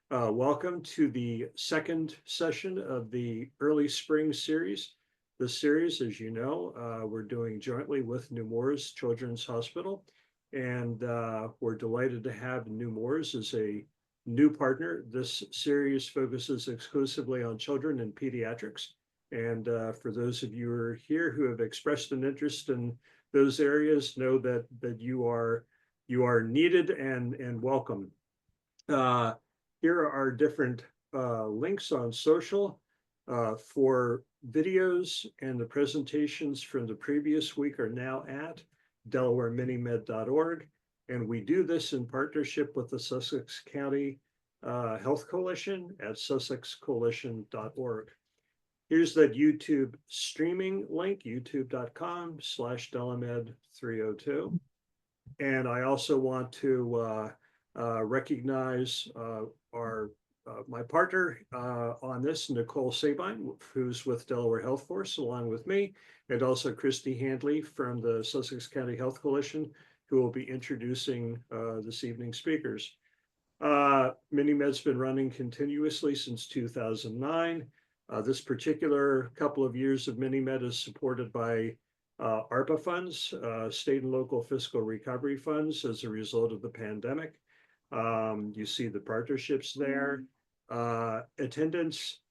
Welcome to the second session of the early spring series. This series, as you know, we're doing jointly with Nemours Children's Hospital, and we're delighted to have Nemours as a new partner. This series focuses exclusively on children and pediatrics. And for those of you who are here who have expressed an interest in those areas, know that you are needed and welcome. Here are our different links on social for videos, and the presentations from the previous week are now at DelawareMiniMed.org. And we do this in partnership with the Sussex County Health Coalition at sussexcoalition.org. Here's that YouTube streaming link, youtube.com/Delamed302. And I also want to recognize my partner on this, Nicole Sabine, who's with Delaware Health Force along with me, and also Christy Handley from the Sussex County Health Coalition, who will be introducing this evening's speakers. MiniMed's been running continuously since 2009. This particular couple of years of MiniMed is supported by ARPA funds, state and local fiscal recovery funds, as a result of the pandemic. You see the partnerships there. Attendance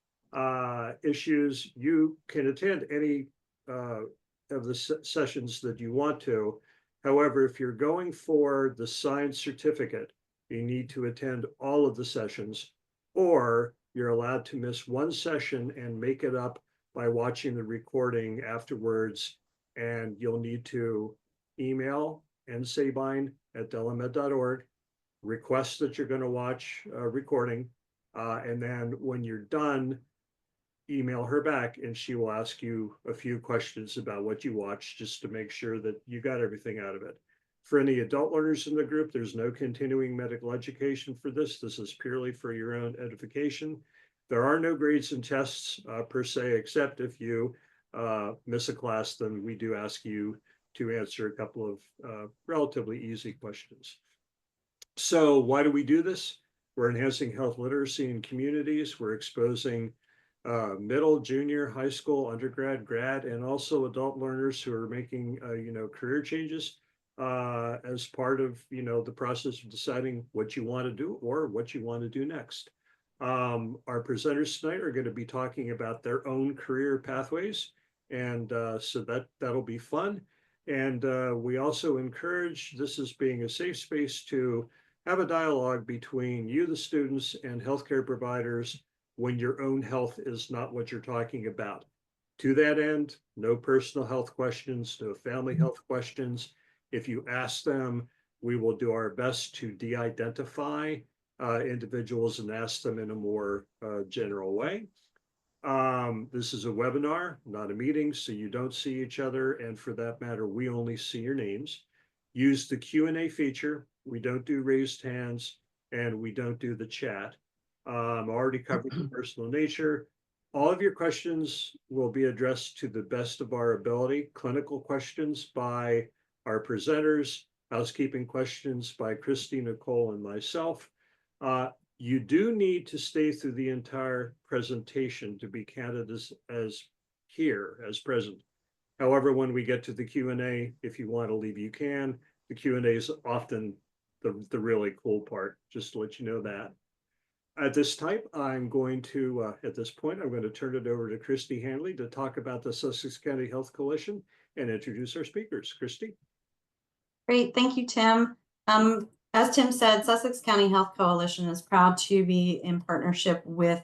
issues, you can attend any of the sessions that you want to. However, if you're going for the signed certificate, you need to attend all of the sessions, or you're allowed to miss one session and make it up by watching the recording afterwards. And you'll need to email nsabine@delamed.org, request that you're going to watch a recording, and then when you're done, email her back and she will ask you a few questions about what you watched, just to make sure that you got everything out of it. For any adult learners in the group, there's no continuing medical education for this. This is purely for your own edification. There are no grades and tests per se, except if you miss a class, then we do ask you to answer a couple of relatively easy questions. So why do we do this? We're enhancing health literacy in communities. We're exposing middle, junior, high school, undergrad, grad, and also adult learners who are making career changes as part of the process of deciding what you want to do or what you want to do next. Our presenters tonight are going to be talking about their own career pathways, and so that'll be fun. And we also encourage this as being a safe space to have a dialogue between you, the students, and healthcare providers when your own health is not what you're talking about. To that end, no personal health questions, no family health questions. If you ask them, we will do our best to de-identify individuals and ask them in a more general way. This is a webinar, not a meeting, so you don't see each other. And for that matter, we only see your names. Use the Q&A feature. We don't do raised hands, and we don't do the chat. Already covered the personal nature. All of your questions will be addressed to the best of our ability. Clinical questions by our presenters, housekeeping questions by Christy, Nicole, and myself. You do need to stay through the entire presentation to be counted as present. However, when we get to the Q&A, if you want to leave, you can. The Q&A is often the really cool part, just to let you know that. At this time, I'm going to turn it over to Christy Handley to talk about the Sussex County Health Coalition and introduce our speakers. Christy. Great, thank you, Tim. As Tim said, Sussex County Health Coalition is proud to be in partnership with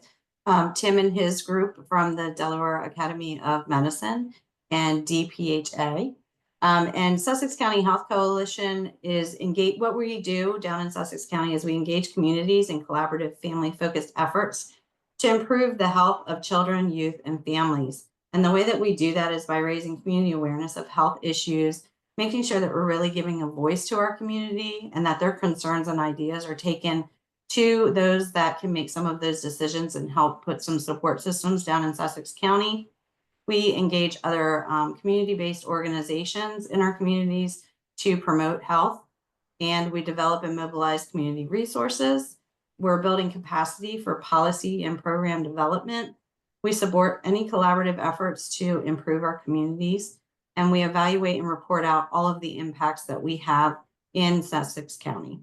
Tim and his group from the Delaware Academy of Medicine and DPHA. And Sussex County Health Coalition is engaged. What we do down in Sussex County is we engage communities in collaborative family-focused efforts to improve the health of children, youth, and families. And the way that we do that is by raising community awareness of health issues, making sure that we're really giving a voice to our community and that their concerns and ideas are taken to those that can make some of those decisions and help put some support systems down in Sussex County. We engage other community-based organizations in our communities to promote health, and we develop and mobilize community resources. we're building capacity for policy and program development. We support any collaborative efforts to improve our communities, and we evaluate and report out all of the impacts that we have in Sussex County.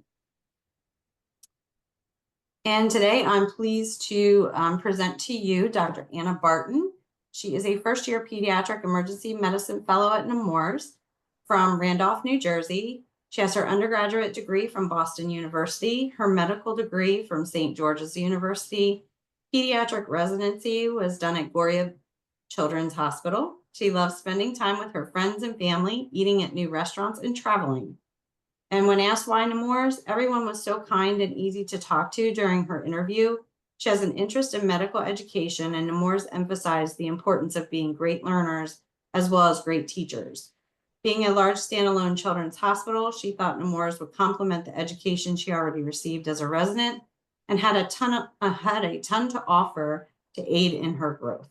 And today I'm pleased to present to you Dr. Anna Barton. She is a first-year pediatric emergency medicine fellow at Nemours from Randolph, New Jersey. She has her undergraduate degree from Boston University, her medical degree from St. George's University. Pediatric residency was done at Goria Children's Hospital. She loves spending time with her friends and family, eating at new restaurants, and traveling. And when asked why Nemours, everyone was so kind and easy to talk to during her interview. She has an interest in medical education, and Nemours emphasized the importance of being great learners as well as great teachers. Being a large standalone children's hospital, she thought Nemours would complement the education she already received as a resident and had a ton to offer to aid in her growth.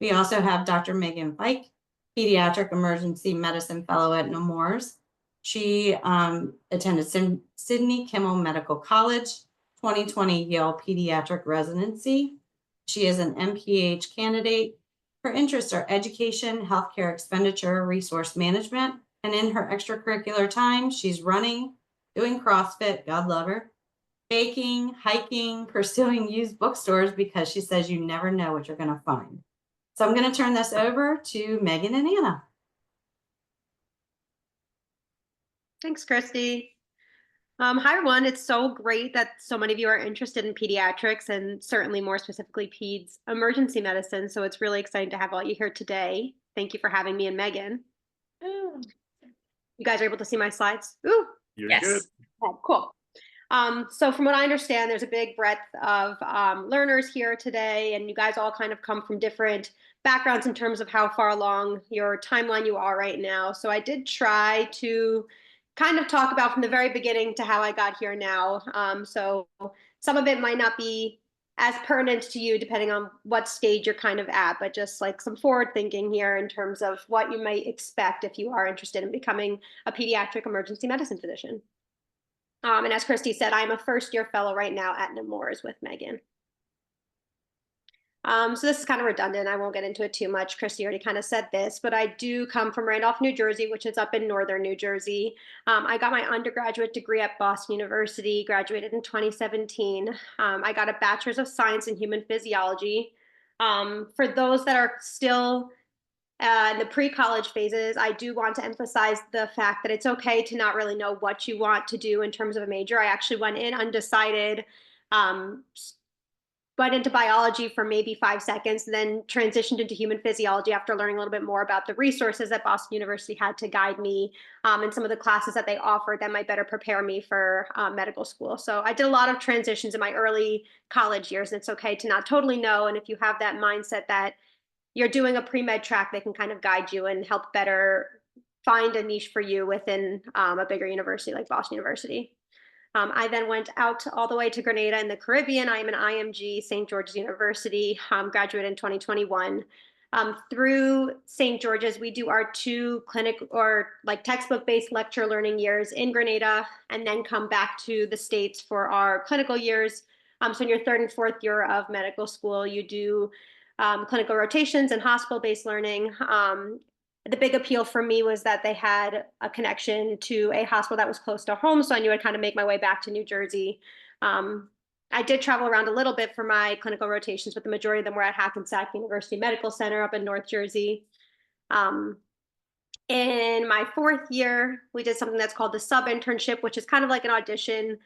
We also have Dr. Megan Feick, Pediatric Emergency Medicine Fellow at Nemours. She attended Sidney Kimmel Medical College, 2020 Yale Pediatric Residency. She is an MPH candidate. Her interests are education, healthcare expenditure, resource management, and in her extracurricular time, she's running, doing CrossFit, God love her, baking, hiking, pursuing used bookstores because she says you never know what you're going to find. So I'm going to turn this over to Megan and Anna. Thanks, Christy. Hi, everyone. It's so great that so many of you are interested in pediatrics and certainly more specifically peds emergency medicine. So it's really exciting to have all you here today. Thank you for having me and Megan. Ooh. You guys are able to see my slides? Ooh. You're yes. good. Oh, cool. So from what I understand, there's a big breadth of learners here today, and you guys all kind of come from different backgrounds in terms of how far along your timeline you are right now. So I did try to kind of talk about from the very beginning to how I got here now. So some of it might not be as pertinent to you depending on what stage you're kind of at, but just like some forward thinking here in terms of what you might expect if you are interested in becoming a pediatric emergency medicine physician. And as Christy said, I'm a first-year fellow right now at Nemours with Megan. So this is kind of redundant. I won't get into it too much. Christy already kind of said this, but I do come from Randolph, New Jersey, which is up in northern New Jersey. I got my undergraduate degree at Boston University, graduated in 2017. I got a bachelor's of science in human physiology. For those that are still in the pre-college phases, I do want to emphasize the fact that it's okay to not really know what you want to do in terms of a major. I actually went in undecided, went into biology for maybe 5 seconds, then transitioned into human physiology after learning a little bit more about the resources that Boston University had to guide me and some of the classes that they offered that might better prepare me for medical school. So I did a lot of transitions in my early college years, and it's okay to not totally know. And if you have that mindset that you're doing a pre-med track, that can kind of guide you and help better find a niche for you within a bigger university like Boston University. I then went out all the way to Grenada in the Caribbean. I am an IMG, St. George's University, graduated in 2021. Through St. George's, we do our 2 clinic or like textbook-based lecture learning years in Grenada, and then come back to the States for our clinical years. So in your 3rd and 4th year of medical school, you do clinical rotations and hospital-based learning. The big appeal for me was that they had a connection to a hospital that was close to home, so I knew I'd kind of make my way back to New Jersey. I did travel around a little bit for my clinical rotations, but the majority of them were at Hackensack University Medical Center up in North Jersey. In my 4th year, we did something that's called the sub-internship, which is kind of like an audition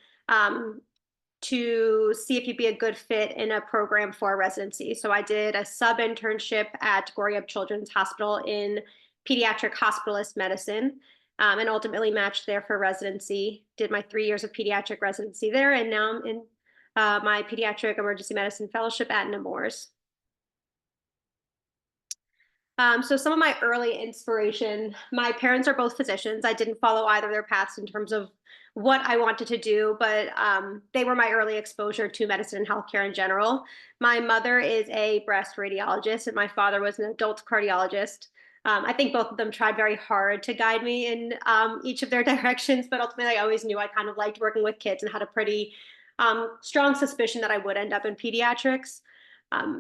to see if you'd be a good fit in a program for a residency. So I did a sub-internship at Goria Children's Hospital in pediatric hospitalist medicine, and ultimately matched there for residency. Did my 3 years of pediatric residency there, and now I'm in my pediatric emergency medicine fellowship at Nemours. So some of my early inspiration, my parents are both physicians. I didn't follow either of their paths in terms of what I wanted to do, but they were my early exposure to medicine and healthcare in general. My mother is a breast radiologist, and my father was an adult cardiologist. I think both of them tried very hard to guide me in each of their directions, but ultimately I always knew I kind of liked working with kids and had a pretty strong suspicion that I would end up in pediatrics.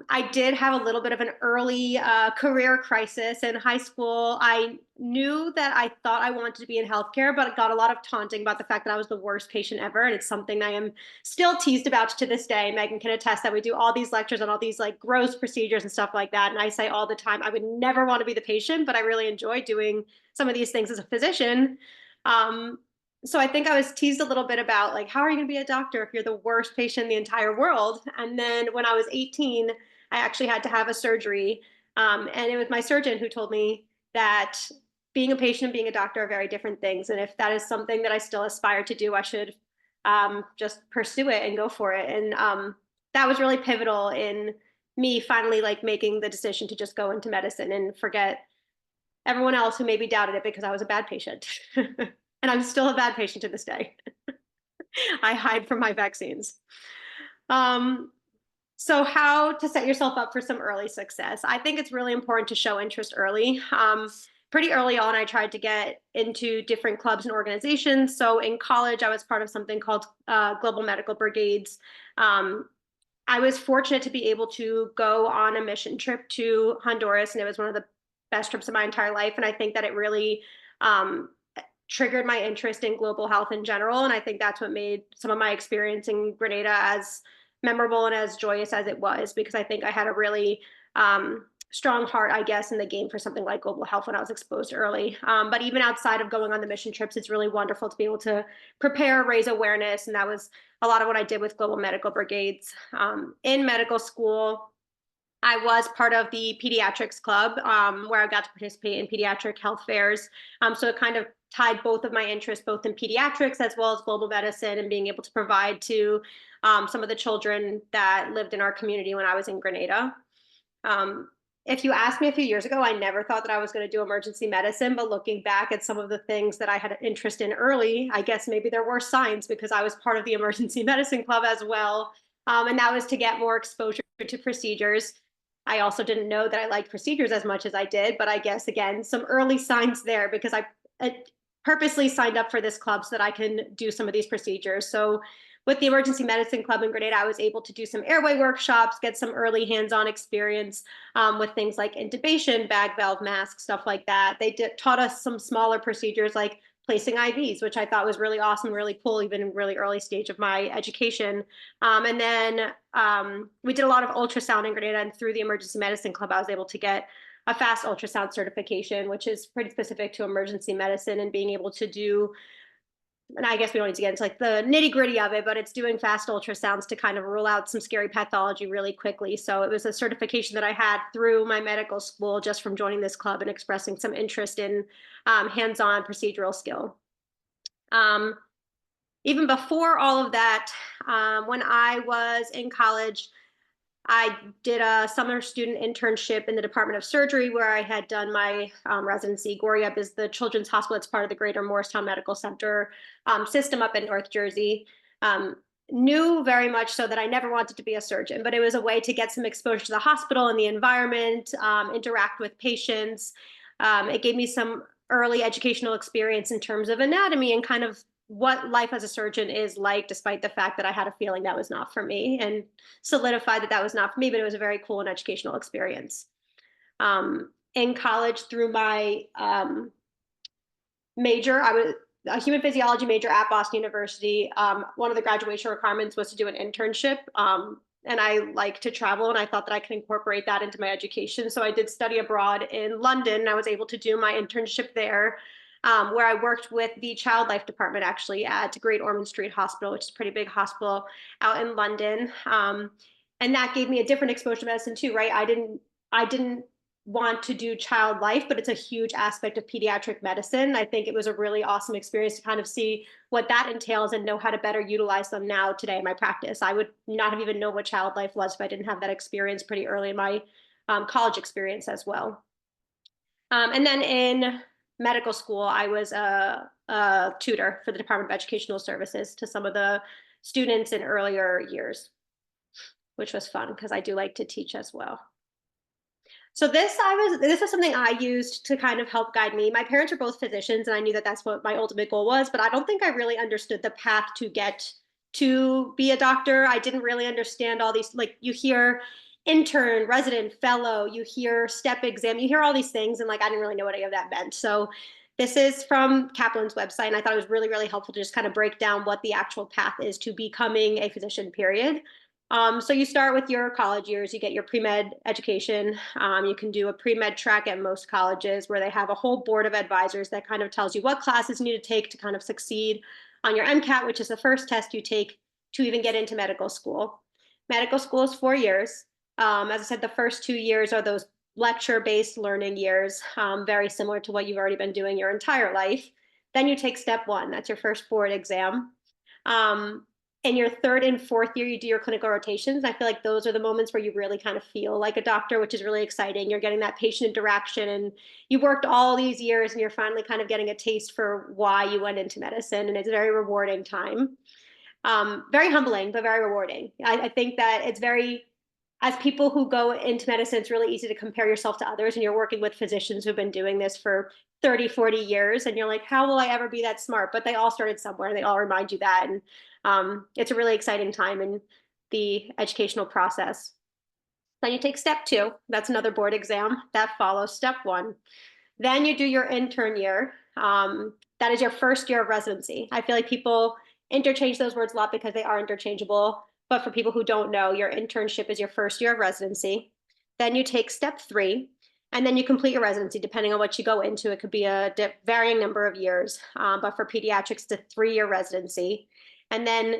I did have a little bit of an early career crisis in high school. I knew that I thought I wanted to be in healthcare, but I got a lot of taunting about the fact that I was the worst patient ever. And it's something I am still teased about to this day. Megan can attest that we do all these lectures on all these like gross procedures and stuff like that. And I say all the time, I would never want to be the patient, but I really enjoy doing some of these things as a physician. So I think I was teased a little bit about like, how are you going to be a doctor if you're the worst patient in the entire world? And then when I was 18, I actually had to have a surgery. And it was my surgeon who told me that being a patient and being a doctor are very different things. And if that is something that I still aspire to do, I should just pursue it and go for it. And that was really pivotal in me finally like making the decision to just go into medicine and forget everyone else who maybe doubted it because I was a bad patient. And I'm still a bad patient to this day. I hide from my vaccines. So how to set yourself up for some early success? I think it's really important to show interest early. Pretty early on, I tried to get into different clubs and organizations. So in college, I was part of something called Global Medical Brigades. I was fortunate to be able to go on a mission trip to Honduras, and it was one of the best trips of my entire life. And I think that it really triggered my interest in global health in general. And I think that's what made some of my experience in Grenada as memorable and as joyous as it was, because I think I had a really strong heart, I guess, in the game for something like global health when I was exposed early. But even outside of going on the mission trips, it's really wonderful to be able to prepare, raise awareness. And that was a lot of what I did with Global Medical Brigades. In medical school, I was part of the Pediatrics Club, where I got to participate in pediatric health fairs. So it kind of tied both of my interests, both in pediatrics as well as global medicine, and being able to provide to some of the children that lived in our community when I was in Grenada. If you asked me a few years ago, I never thought that I was going to do emergency medicine, but looking back at some of the things that I had an interest in early, I guess maybe there were signs, because I was part of the emergency medicine club as well. And that was to get more exposure to procedures. I also didn't know that I liked procedures as much as I did, but I guess, again, some early signs there, because I purposely signed up for this club so that I can do some of these procedures. So with the Emergency Medicine Club in Grenada, I was able to do some airway workshops, get some early hands-on experience with things like intubation, bag valve mask, stuff like that. They taught us some smaller procedures like placing IVs, which I thought was really awesome, really cool, even in really early stage of my education. And then we did a lot of ultrasound in Grenada, and through the Emergency Medicine Club, I was able to get a fast ultrasound certification, which is pretty specific to emergency medicine and being able to do, and I guess we don't need to get into like the nitty gritty of it, but it's doing fast ultrasounds to kind of rule out some scary pathology really quickly. So it was a certification that I had through my medical school just from joining this club and expressing some interest in hands-on procedural skill. Even before all of that, when I was in college, I did a summer student internship in the Department of Surgery, where I had done my residency. Goriep is the children's hospital. It's part of the Greater Morristown Medical Center system up in North Jersey. Knew very much so that I never wanted to be a surgeon, but it was a way to get some exposure to the hospital and the environment, interact with patients. It gave me some early educational experience in terms of anatomy and kind of what life as a surgeon is like, despite the fact that I had a feeling that was not for me, and solidified that that was not for me, but it was a very cool and educational experience. In college, through my major, I was a human physiology major at Boston University. One of the graduation requirements was to do an internship. And I like to travel, and I thought that I could incorporate that into my education. So I did study abroad in London, and I was able to do my internship there. Where I worked with the child life department actually at Great Ormond Street Hospital, which is a pretty big hospital out in London. And that gave me a different exposure to medicine too, right? I didn't want to do child life, but it's a huge aspect of pediatric medicine. I think it was a really awesome experience to kind of see what that entails and know how to better utilize them now today in my practice. I would not have even known what child life was if I didn't have that experience pretty early in my college experience as well. And then in medical school, I was a tutor for the Department of Educational Services to some of the students in earlier years, which was fun because I do like to teach as well. So this was something I used to kind of help guide me. My parents are both physicians, and I knew that that's what my ultimate goal was, but I don't think I really understood the path to get to be a doctor. I didn't really understand all these, like, you hear intern, resident, fellow, you hear step exam, you hear all these things, and like I didn't really know what any of that meant. So this is from Kaplan's website, and I thought it was really, really helpful to just kind of break down what the actual path is to becoming a physician, period. So you start with your college years, you get your pre-med education. You can do a pre-med track at most colleges where they have a whole board of advisors that kind of tells you what classes you need to take to kind of succeed on your MCAT, which is the first test you take to even get into medical school. Medical school is 4 years. As I said, the first 2 years are those lecture-based learning years, very similar to what you've already been doing your entire life. Then you take step 1, that's your first board exam. In your 3rd and 4th year, you do your clinical rotations. I feel like those are the moments where you really kind of feel like a doctor, which is really exciting. You're getting that patient interaction, and you worked all these years, and you're finally kind of getting a taste for why you went into medicine, and it's a very rewarding time. Very humbling, but very rewarding. I think that it's very, as people who go into medicine, it's really easy to compare yourself to others, and you're working with physicians who've been doing this for 30, 40 years, and you're like, how will I ever be that smart? But they all started somewhere, and they all remind you that. And it's a really exciting time in the educational process. Then you take step 2. That's another board exam that follows step 1. Then you do your intern year. That is your first year of residency. I feel like people interchange those words a lot because they are interchangeable. But for people who don't know, your internship is your first year of residency. Then you take step 3, and then you complete your residency, depending on what you go into. It could be a varying number of years. But for pediatrics, it's a 3-year residency. And then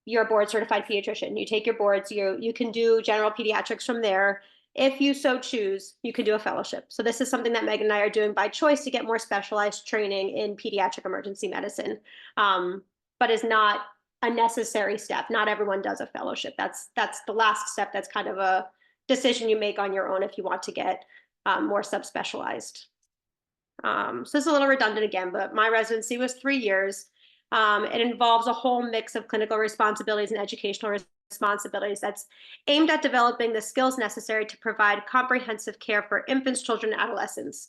you're a board certified pediatrician. You take your boards, you can do general pediatrics from there. If you so choose, you can do a fellowship. So this is something that Meg and I are doing by choice to get more specialized training in pediatric emergency medicine, but is not a necessary step. Not everyone does a fellowship. That's the last step. That's kind of a decision you make on your own if you want to get more subspecialized. So this is a little redundant again, but my residency was 3 years. It involves a whole mix of clinical responsibilities and educational responsibilities that's aimed at developing the skills necessary to provide comprehensive care for infants, children, and adolescents.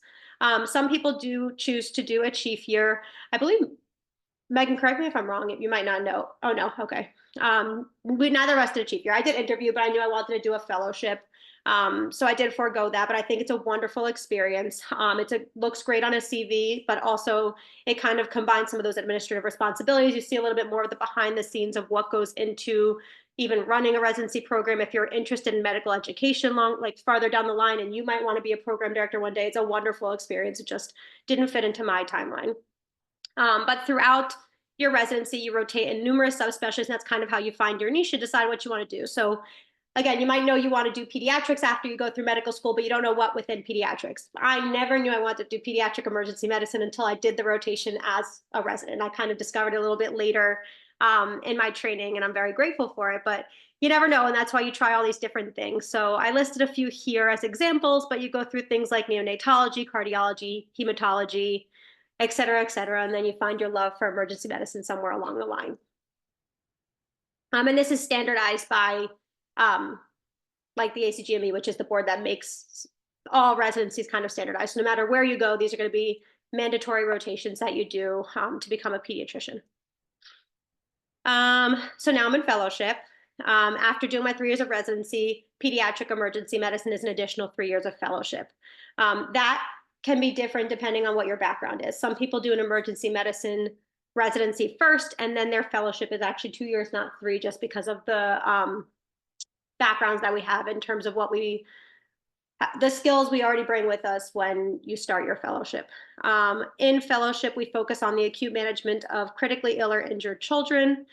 Some people do choose to do a chief year. I believe, Megan, correct me if I'm wrong, you might not know. Oh, no, okay. We neither of us did a chief year. I did interview, but I knew I wanted to do a fellowship. So I did forego that, but I think it's a wonderful experience. Looks great on a CV, but also it kind of combines some of those administrative responsibilities. You see a little bit more of the behind the scenes of what goes into even running a residency program. If you're interested in medical education like farther down the line, and you might want to be a program director one day, it's a wonderful experience. It just didn't fit into my timeline. But throughout your residency, you rotate in numerous subspecialties, and that's kind of how you find your niche and decide what you want to do. So again, you might know you want to do pediatrics after you go through medical school, but you don't know what within pediatrics. I never knew I wanted to do pediatric emergency medicine until I did the rotation as a resident. I kind of discovered it a little bit later in my training, and I'm very grateful for it, but you never know, and that's why you try all these different things. So I listed a few here as examples, but you go through things like neonatology, cardiology, hematology, et cetera, and then you find your love for emergency medicine somewhere along the line. And this is standardized by like the ACGME, which is the board that makes all residencies kind of standardized. So no matter where you go, these are going to be mandatory rotations that you do to become a pediatrician. So now I'm in fellowship. After doing my 3 years of residency, pediatric emergency medicine is an additional 3 years of fellowship. That can be different depending on what your background is. Some people do an emergency medicine residency first, and then their fellowship is actually 2 years, not 3, just because of the backgrounds that we have in terms of the skills we already bring with us when you start your fellowship. In fellowship, we focus on the acute management of critically ill or injured children.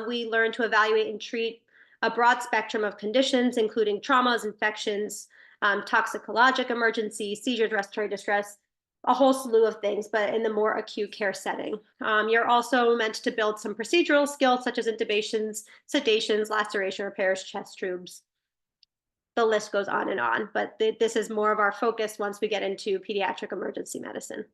We learn to evaluate and treat a broad spectrum of conditions, including traumas, infections, toxicologic emergencies, seizures, respiratory distress, a whole slew of things, but in the more acute care setting. You're also meant to build some procedural skills such as intubations, sedations, laceration repairs, chest tubes. The list goes on, but this is more of our focus once we get into pediatric emergency medicine.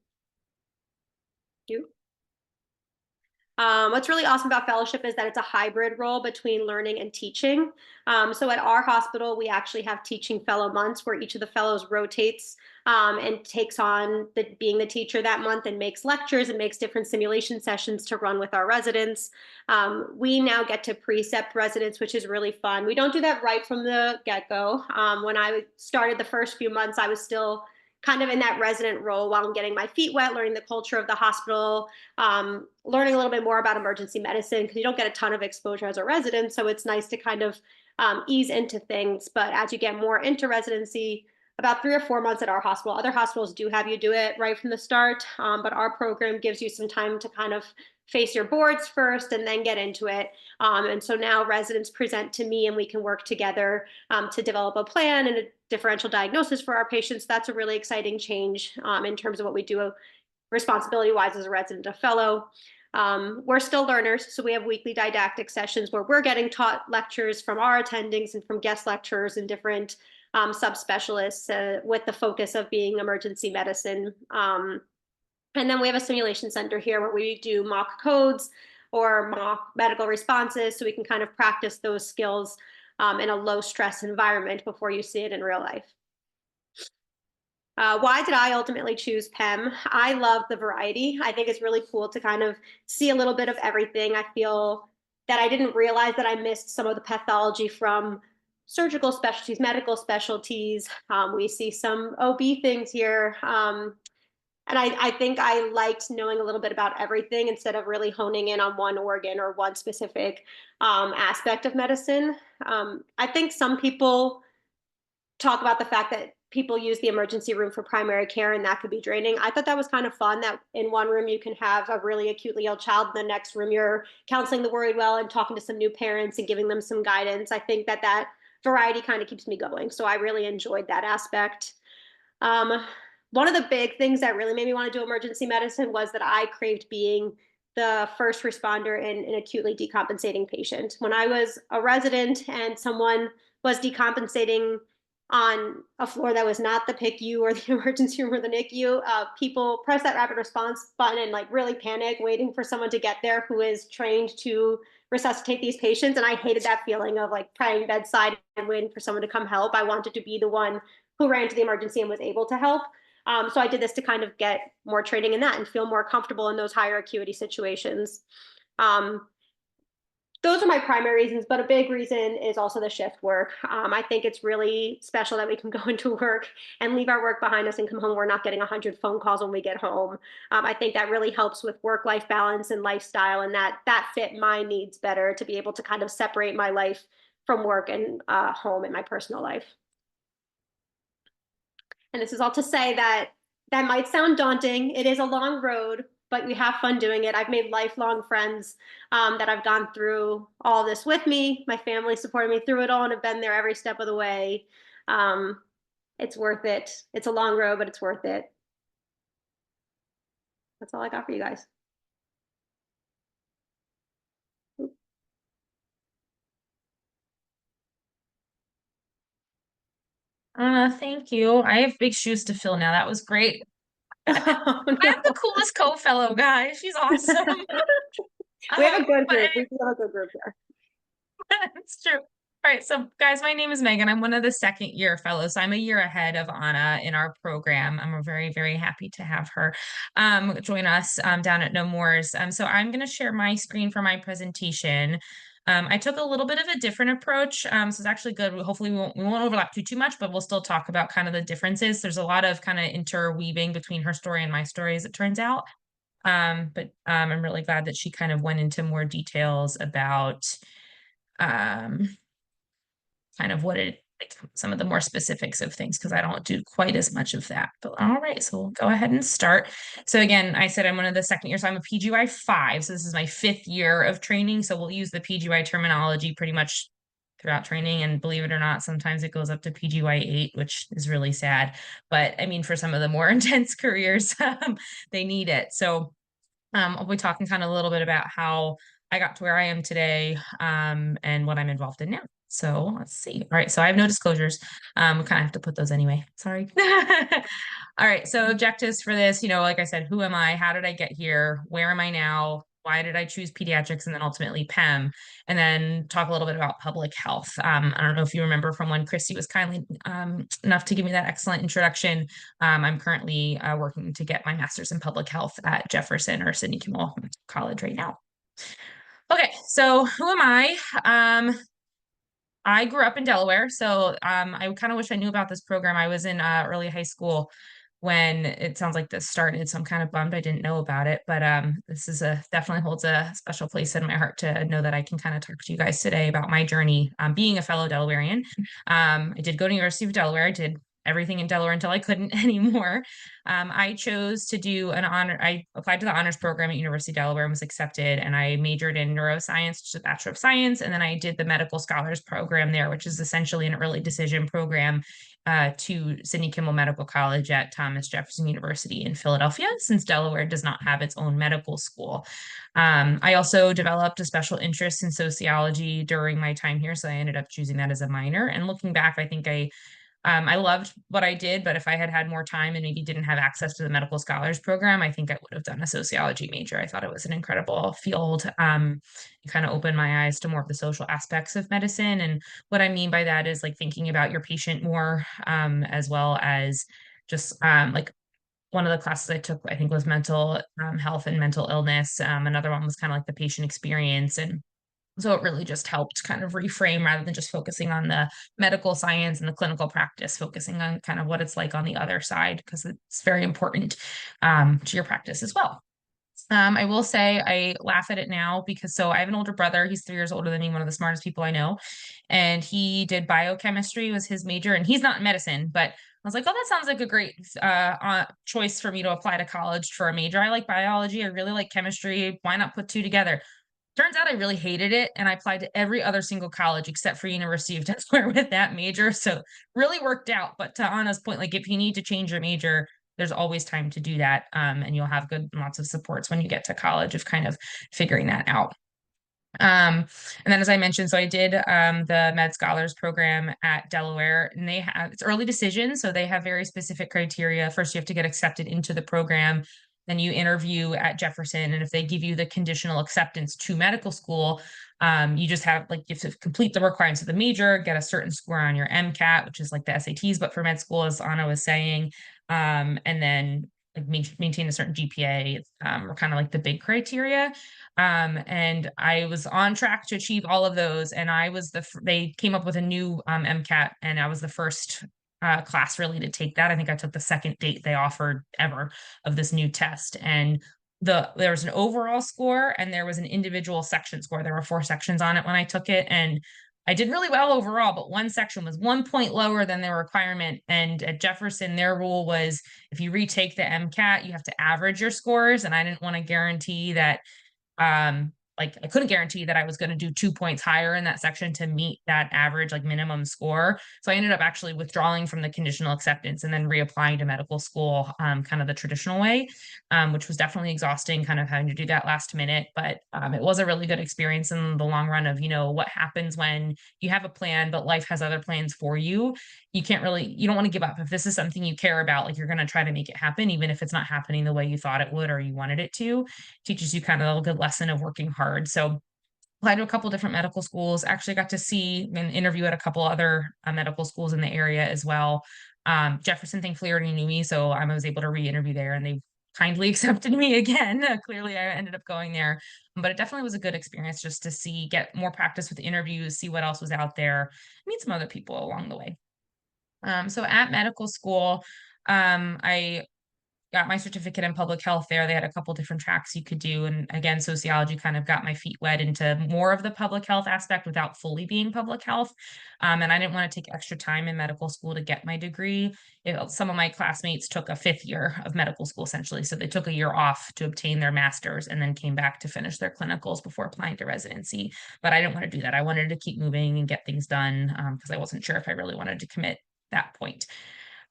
What's really awesome about fellowship is that it's a hybrid role between learning and teaching. So at our hospital, we actually have teaching fellow months where each of the fellows rotates and takes on being the teacher that month and makes lectures and makes different simulation sessions to run with our residents. We now get to precept residents, which is really fun. We don't do that right from the get-go. When I started the first few months, I was still kind of in that resident role while I'm getting my feet wet, learning the culture of the hospital, learning a little bit more about emergency medicine, because you don't get a ton of exposure as a resident. So it's nice to kind of ease into things. But as you get more into residency, about 3 or 4 months at our hospital, other hospitals do have you do it right from the start. But our program gives you some time to kind of face your boards first and then get into it. And so now residents present to me and we can work together to develop a plan and a differential diagnosis for our patients. That's a really exciting change in terms of what we do responsibility-wise as a resident or fellow. We're still learners, so we have weekly didactic sessions where we're getting taught lectures from our attendings and from guest lecturers and different subspecialists with the focus of being emergency medicine. And then we have a simulation center here where we do mock codes or mock medical responses so we can kind of practice those skills in a low stress environment before you see it in real life. Why did I ultimately choose PEM? I love the variety. I think it's really cool to kind of see a little bit of everything. I feel that I didn't realize that I missed some of the pathology from surgical specialties, medical specialties. We see some OB things here. And I think I liked knowing a little bit about everything instead of really honing in on one organ or one specific aspect of medicine. I think some people talk about the fact that people use the emergency room for primary care and that could be draining. I thought that was kind of fun that in one room you can have a really acutely ill child, in the next room you're counseling the worried well and talking to some new parents and giving them some guidance. I think that that variety kind of keeps me going. So I really enjoyed that aspect. One of the big things that really made me want to do emergency medicine was that I craved being the first responder in an acutely decompensating patient. When I was a resident and someone was decompensating on a floor that was not the PICU or the emergency room or the NICU, people press that rapid response button and like really panic, waiting for someone to get there who is trained to resuscitate these patients. And I hated that feeling of like praying bedside and waiting for someone to come help. I wanted to be the one who ran to the emergency and was able to help. So I did this to kind of get more training in that and feel more comfortable in those higher acuity situations. Those are my primary reasons, but a big reason is also the shift work. I think it's really special that we can go into work and leave our work behind us and come home. We're not getting 100 phone calls when we get home. I think that really helps with work-life balance and lifestyle, and that fit my needs better to be able to kind of separate my life from work and home and my personal life. And this is all to say that that might sound daunting. It is a long road, but we have fun doing it. I've made lifelong friends that I've gone through all this with me. My family supported me through it all and have been there every step of the way. It's worth it. It's a long road, but it's worth it. That's all I got for you guys. Thank you. I have big shoes to fill now. That was great. Oh, I have the coolest co-fellow, guys. She's awesome. We have a good But group. We do have a good group there. That's true. All right, so guys, my name is Megan. I'm one of the second year fellows. I'm a year ahead of Anna in our program. I'm very, very happy to have her join us down at No More's. So I'm going to share my screen for my presentation. I took a little bit of a different approach. So it's actually good. Hopefully we won't overlap too much, but we'll still talk about kind of the differences. There's a lot of kind of interweaving between her story and my story, as it turns out. But I'm really glad that she kind of went into more details about kind of what it, like some of the more specifics of things, because I don't do quite as much of that. But all right, so we'll go ahead and start. So again, I said I'm one of the second year, so I'm a PGY 5. So this is my 5th year of training. So we'll use the PGY terminology pretty much throughout training. And believe it or not, sometimes it goes up to PGY 8, which is really sad. But I mean, for some of the more intense careers, they need it. So I'll be talking kind of a little bit about how I got to where I am today and what I'm involved in now. So let's see. All right, so I have no disclosures. We kind of have to put those anyway. Sorry. All right, so objectives for this, like I said, who am I? How did I get here? Where am I now? why did I choose pediatrics and then ultimately PEM, and then talk a little bit about public health. I don't know if you remember from when Christy was kindly enough to give me that excellent introduction. I'm currently working to get my master's in public health at Jefferson or Sidney Kimmel College right now. Okay, so who am I? I grew up in Delaware, so I kind of wish I knew about this program. I was in early high school when it sounds like this started, so I'm kind of bummed I didn't know about it. But this is definitely holds a special place in my heart to know that I can kind of talk to you guys today about my journey being a fellow Delawarean. I did go to University of Delaware. I did everything in Delaware until I couldn't anymore. I chose to do I applied to the honors program at University of Delaware and was accepted, and I majored in neuroscience, which is a Bachelor of Science, and then I did the medical scholars program there, which is essentially an early decision program to Sidney Kimmel Medical College at Thomas Jefferson University in Philadelphia, since Delaware does not have its own medical school. I also developed a special interest in sociology during my time here, so I ended up choosing that as a minor. And looking back, I think I loved what I did, but if I had had more time and maybe didn't have access to the medical scholars program, I think I would have done a sociology major. I thought it was an incredible field. It kind of opened my eyes to more of the social aspects of medicine. And what I mean by that is like thinking about your patient more, as well as just like one of the classes I took, I think, was mental health and mental illness. Another one was kind of like the patient experience. And so it really just helped kind of reframe rather than just focusing on the medical science and the clinical practice, focusing on kind of what it's like on the other side, because it's very important to your practice as well. I will say I laugh at it now because I have an older brother. He's 3 years older than me, one of the smartest people I know. And he did biochemistry was his major, and he's not in medicine, but I was like, oh, that sounds like a great choice for me to apply to college for a major. I like biology. I really like chemistry. Why not put two together? Turns out I really hated it, and I applied to every other single college except for University of Delaware with that major. So really worked out. But to Anna's point, like if you need to change your major, there's always time to do that. And you'll have lots of supports when you get to college of kind of figuring that out. And then as I mentioned, so I did the Med Scholars program at Delaware, and it's early decision. So they have very specific criteria. First, you have to get accepted into the program. Then you interview at Jefferson, and if they give you the conditional acceptance to medical school, you just have you have to complete the requirements of the major, get a certain score on your MCAT, which is like the SATs, but for med school, as Anna was saying, and then maintain a certain GPA, were kind of like the big criteria. And I was on track to achieve all of those. And they came up with a new MCAT, and I was the first class really to take that. I think I took the second date they offered ever of this new test. And there was an overall score and there was an individual section score. There were 4 sections on it when I took it. And I did really well overall, but one section was 1 point lower than the requirement. And at Jefferson, their rule was if you retake the MCAT, you have to average your scores. And I didn't want to guarantee that I couldn't guarantee that I was going to do 2 points higher in that section to meet that average minimum score. So I ended up actually withdrawing from the conditional acceptance and then reapplying to medical school, kind of the traditional way, which was definitely exhausting, kind of having to do that last minute. But it was a really good experience in the long run of, what happens when you have a plan, but life has other plans for you. You don't want to give up. If this is something you care about, you're going to try to make it happen, even if it's not happening the way you thought it would or you wanted it to. Teaches you kind of a good lesson of working hard. So applied to a couple different medical schools, actually got to see and interview at a couple other medical schools in the area as well. Jefferson thankfully already knew me, so I was able to re-interview there, and they kindly accepted me again. Clearly I ended up going there, but it definitely was a good experience just to get more practice with interviews, see what else was out there, meet some other people along the way. So at medical school, I got my certificate in public health there. They had a couple different tracks you could do. And again, sociology kind of got my feet wet into more of the public health aspect without fully being public health. And I didn't want to take extra time in medical school to get my degree. Some of my classmates took a 5th year of medical school, essentially. So they took a year off to obtain their master's and then came back to finish their clinicals before applying to residency. But I didn't want to do that. I wanted to keep moving and get things done because I wasn't sure if I really wanted to commit that point.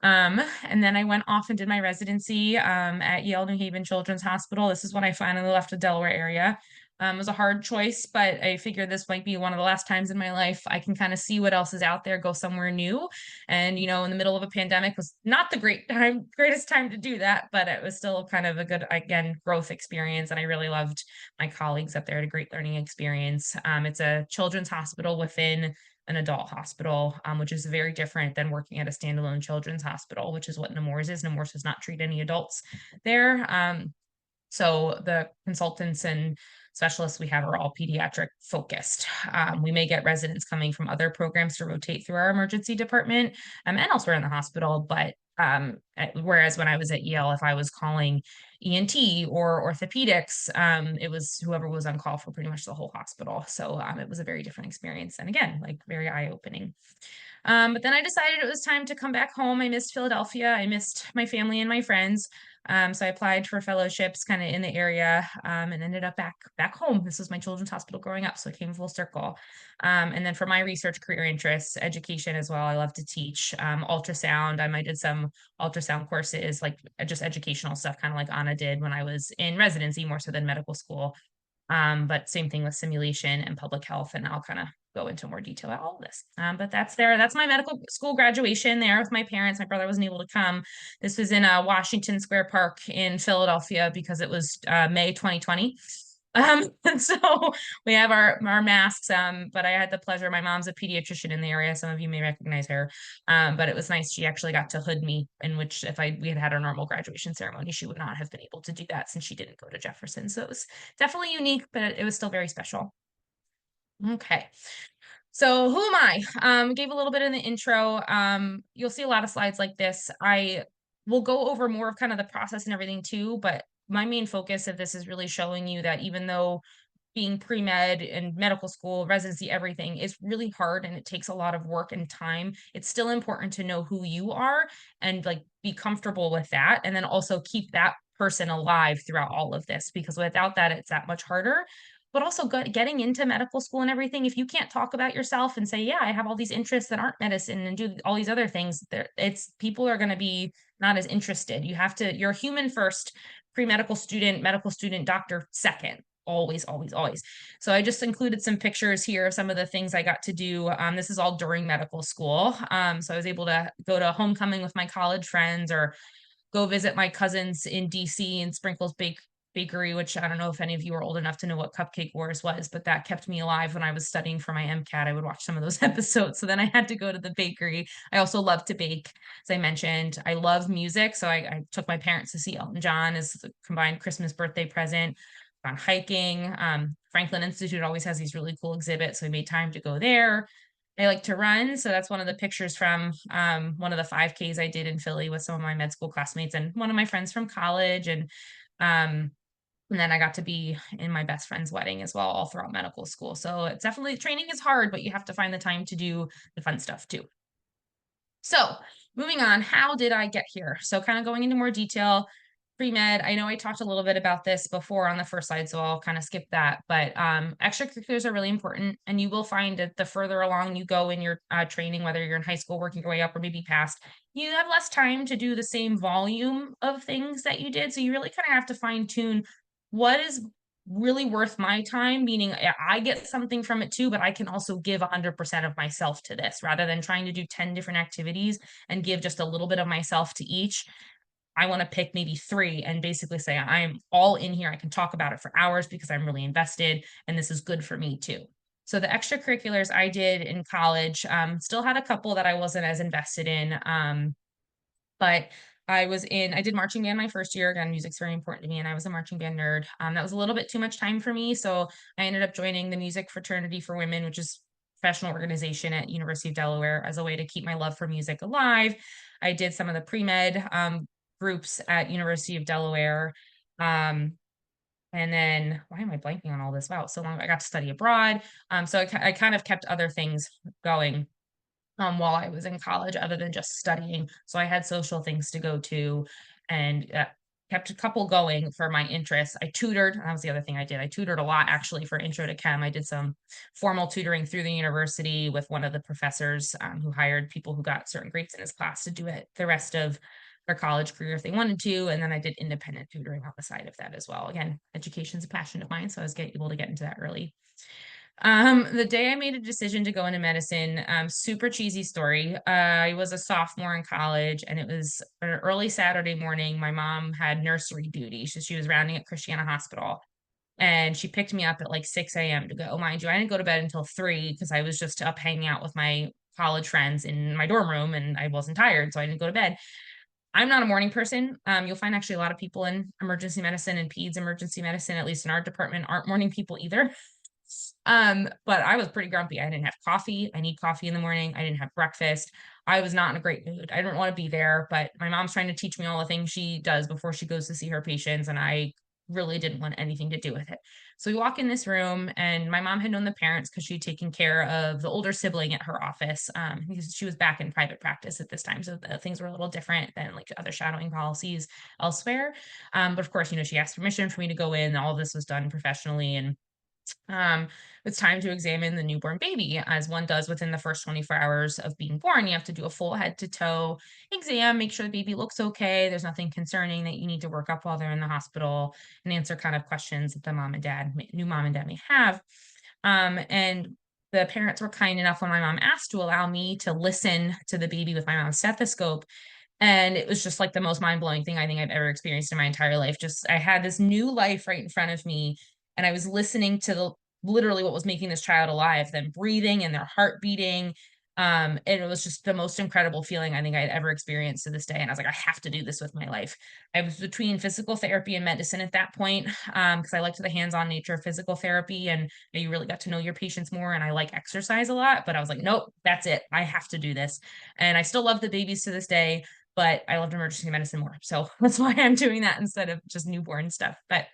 And then I went off and did my residency at Yale New Haven Children's Hospital. This is when I finally left the Delaware area. It was a hard choice, but I figured this might be one of the last times in my life I can kind of see what else is out there, go somewhere new. And, in the middle of a pandemic was not the greatest time to do that, but it was still kind of a good, again, growth experience. And I really loved my colleagues up there, had a great learning experience. It's a children's hospital within an adult hospital, which is very different than working at a standalone children's hospital, which is what Nemours is. Nemours does not treat any adults there. So the consultants and specialists we have are all pediatric focused. We may get residents coming from other programs to rotate through our emergency department and elsewhere in the hospital. But whereas when I was at Yale, if I was calling ENT or orthopedics, it was whoever was on call for pretty much the whole hospital. So it was a very different experience. And again, like very eye-opening. But then I decided it was time to come back home. I missed Philadelphia. I missed my family and my friends. So I applied for fellowships kind of in the area, and ended up back home. This was my children's hospital growing up, so it came full circle. And then for my research career interests, education as well. I love to teach ultrasound. I did some ultrasound courses, like just educational stuff, kind of like Anna did when I was in residency, more so than medical school. But same thing with simulation and public health, and I'll kind of go into more detail about all of this. But that's my medical school graduation there with my parents. My brother wasn't able to come. This was in Washington Square Park in Philadelphia because it was May 2020. And so we have our masks, but I had the pleasure, my mom's a pediatrician in the area. Some of you may recognize her. But it was nice. She actually got to hood me, in which if we had our normal graduation ceremony, she would not have been able to do that since she didn't go to Jefferson. So it was definitely unique, but it was still very special. Okay. So who am I? Gave a little bit in the intro. You'll see a lot of slides like this. I will go over more of kind of the process and everything too, but my main focus of this is really showing you that even though being pre-med and medical school, residency, everything is really hard and it takes a lot of work and time, it's still important to know who you are and like be comfortable with that. And then also keep that person alive throughout all of this, because without that, it's that much harder. But also getting into medical school and everything, if you can't talk about yourself and say, yeah, I have all these interests that aren't medicine and do all these other things, people are going to be not as interested. You're a human first, pre-medical student, medical student, doctor second. Always, always, always. So I just included some pictures here of some of the things I got to do. This is all during medical school. So I was able to go to homecoming with my college friends or go visit my cousins in DC and Sprinkles Bakery, which I don't know if any of you are old enough to know what Cupcake Wars was, but that kept me alive when I was studying for my MCAT. I would watch some of those episodes. So then I had to go to the bakery. I also love to bake, as I mentioned. I love music. So I took my parents to see Elton John as a combined Christmas birthday present. Gone hiking. Franklin Institute always has these really cool exhibits. So I made time to go there. I like to run. So that's one of the pictures from one of the 5Ks I did in Philly with some of my med school classmates and one of my friends from college. And then I got to be in my best friend's wedding as well, all throughout medical school. So it's definitely, training is hard, but you have to find the time to do the fun stuff too. So moving on, how did I get here? So kind of going into more detail, pre-med, I know I talked a little bit about this before on the first slide, so I'll kind of skip that, but extracurriculars are really important, and you will find that the further along you go in your training, whether you're in high school, working your way up, or maybe past, you have less time to do the same volume of things that you did, so you really kind of have to fine tune what is really worth my time, meaning I get something from it too, but I can also give 100% of myself to this rather than trying to do 10 different activities and give just a little bit of myself to each. I want to pick maybe 3 and basically say, I'm all in here. I can talk about it for hours because I'm really invested and this is good for me too. So the extracurriculars I did in college, still had a couple that I wasn't as invested in. But I did marching band my first year. Again, music's very important to me, and I was a marching band nerd. That was a little bit too much time for me. So I ended up joining the Music Fraternity for Women, which is a professional organization at University of Delaware, as a way to keep my love for music alive. I did some of the pre-med groups at University of Delaware. And then, why am I blanking on all this? Wow, so long. I got to study abroad. So I kind of kept other things going while I was in college, other than just studying. So I had social things to go to, and kept a couple going for my interests. I tutored. That was the other thing I did. I tutored a lot, actually, for Intro to Chem. I did some formal tutoring through the university with one of the professors who hired people who got certain grades in his class to do it the rest of their college career if they wanted to. And then I did independent tutoring on the side of that as well. Again, education's a passion of mine, so I was able to get into that early. The day I made a decision to go into medicine, super cheesy story. I was a sophomore in college, and it was an early Saturday morning. My mom had nursery duty, so she was rounding at Christiana Hospital, and she picked me up at like 6 a.m. to go. Mind you, I didn't go to bed until 3 because I was just up hanging out with my college friends in my dorm room, and I wasn't tired, so I didn't go to bed. I'm not a morning person. You'll find actually a lot of people in emergency medicine and peds emergency medicine, at least in our department, aren't morning people either. But I was pretty grumpy. I didn't have coffee. I need coffee in the morning. I didn't have breakfast. I was not in a great mood. I didn't want to be there, but my mom's trying to teach me all the things she does before she goes to see her patients, and I really didn't want anything to do with it. So we walk in this room, and my mom had known the parents because she'd taken care of the older sibling at her office. Because she was back in private practice at this time, so things were a little different than like other shadowing policies elsewhere. But of course, she asked permission for me to go in. All of this was done professionally, and it's time to examine the newborn baby, as one does within the first 24 hours of being born. You have to do a full head to toe exam, make sure the baby looks okay. There's nothing concerning that you need to work up while they're in the hospital, and answer kind of questions that the new mom and dad may have. And the parents were kind enough when my mom asked to allow me to listen to the baby with my mom's stethoscope. And it was just like the most mind-blowing thing I think I've ever experienced in my entire life. Just I had this new life right in front of me, and I was listening to literally what was making this child alive, them breathing and their heart beating. And it was just the most incredible feeling I think I'd ever experienced to this day. And I was like, I have to do this with my life. I was between physical therapy and medicine at that point, because I liked the hands-on nature of physical therapy, and you really got to know your patients more. And I like exercise a lot, but I was like, nope, that's it. I have to do this. And I still love the babies to this day, but I loved emergency medicine more. So that's why I'm doing that instead of just newborn stuff. But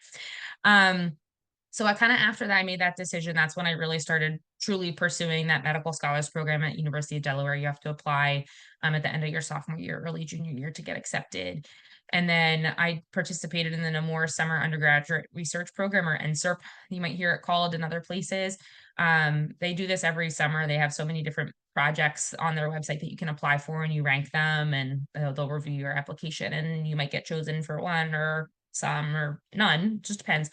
so I kind of, after that, I made that decision. That's when I really started truly pursuing that medical scholars program at University of Delaware. You have to apply at the end of your sophomore year, early junior year to get accepted. And then I participated in the Nemours Summer Undergraduate Research Program, or NSERP, you might hear it called in other places. They do this every summer. They have so many different projects on their website that you can apply for, and you rank them, and they'll review your application, and you might get chosen for one or some or none, just depends.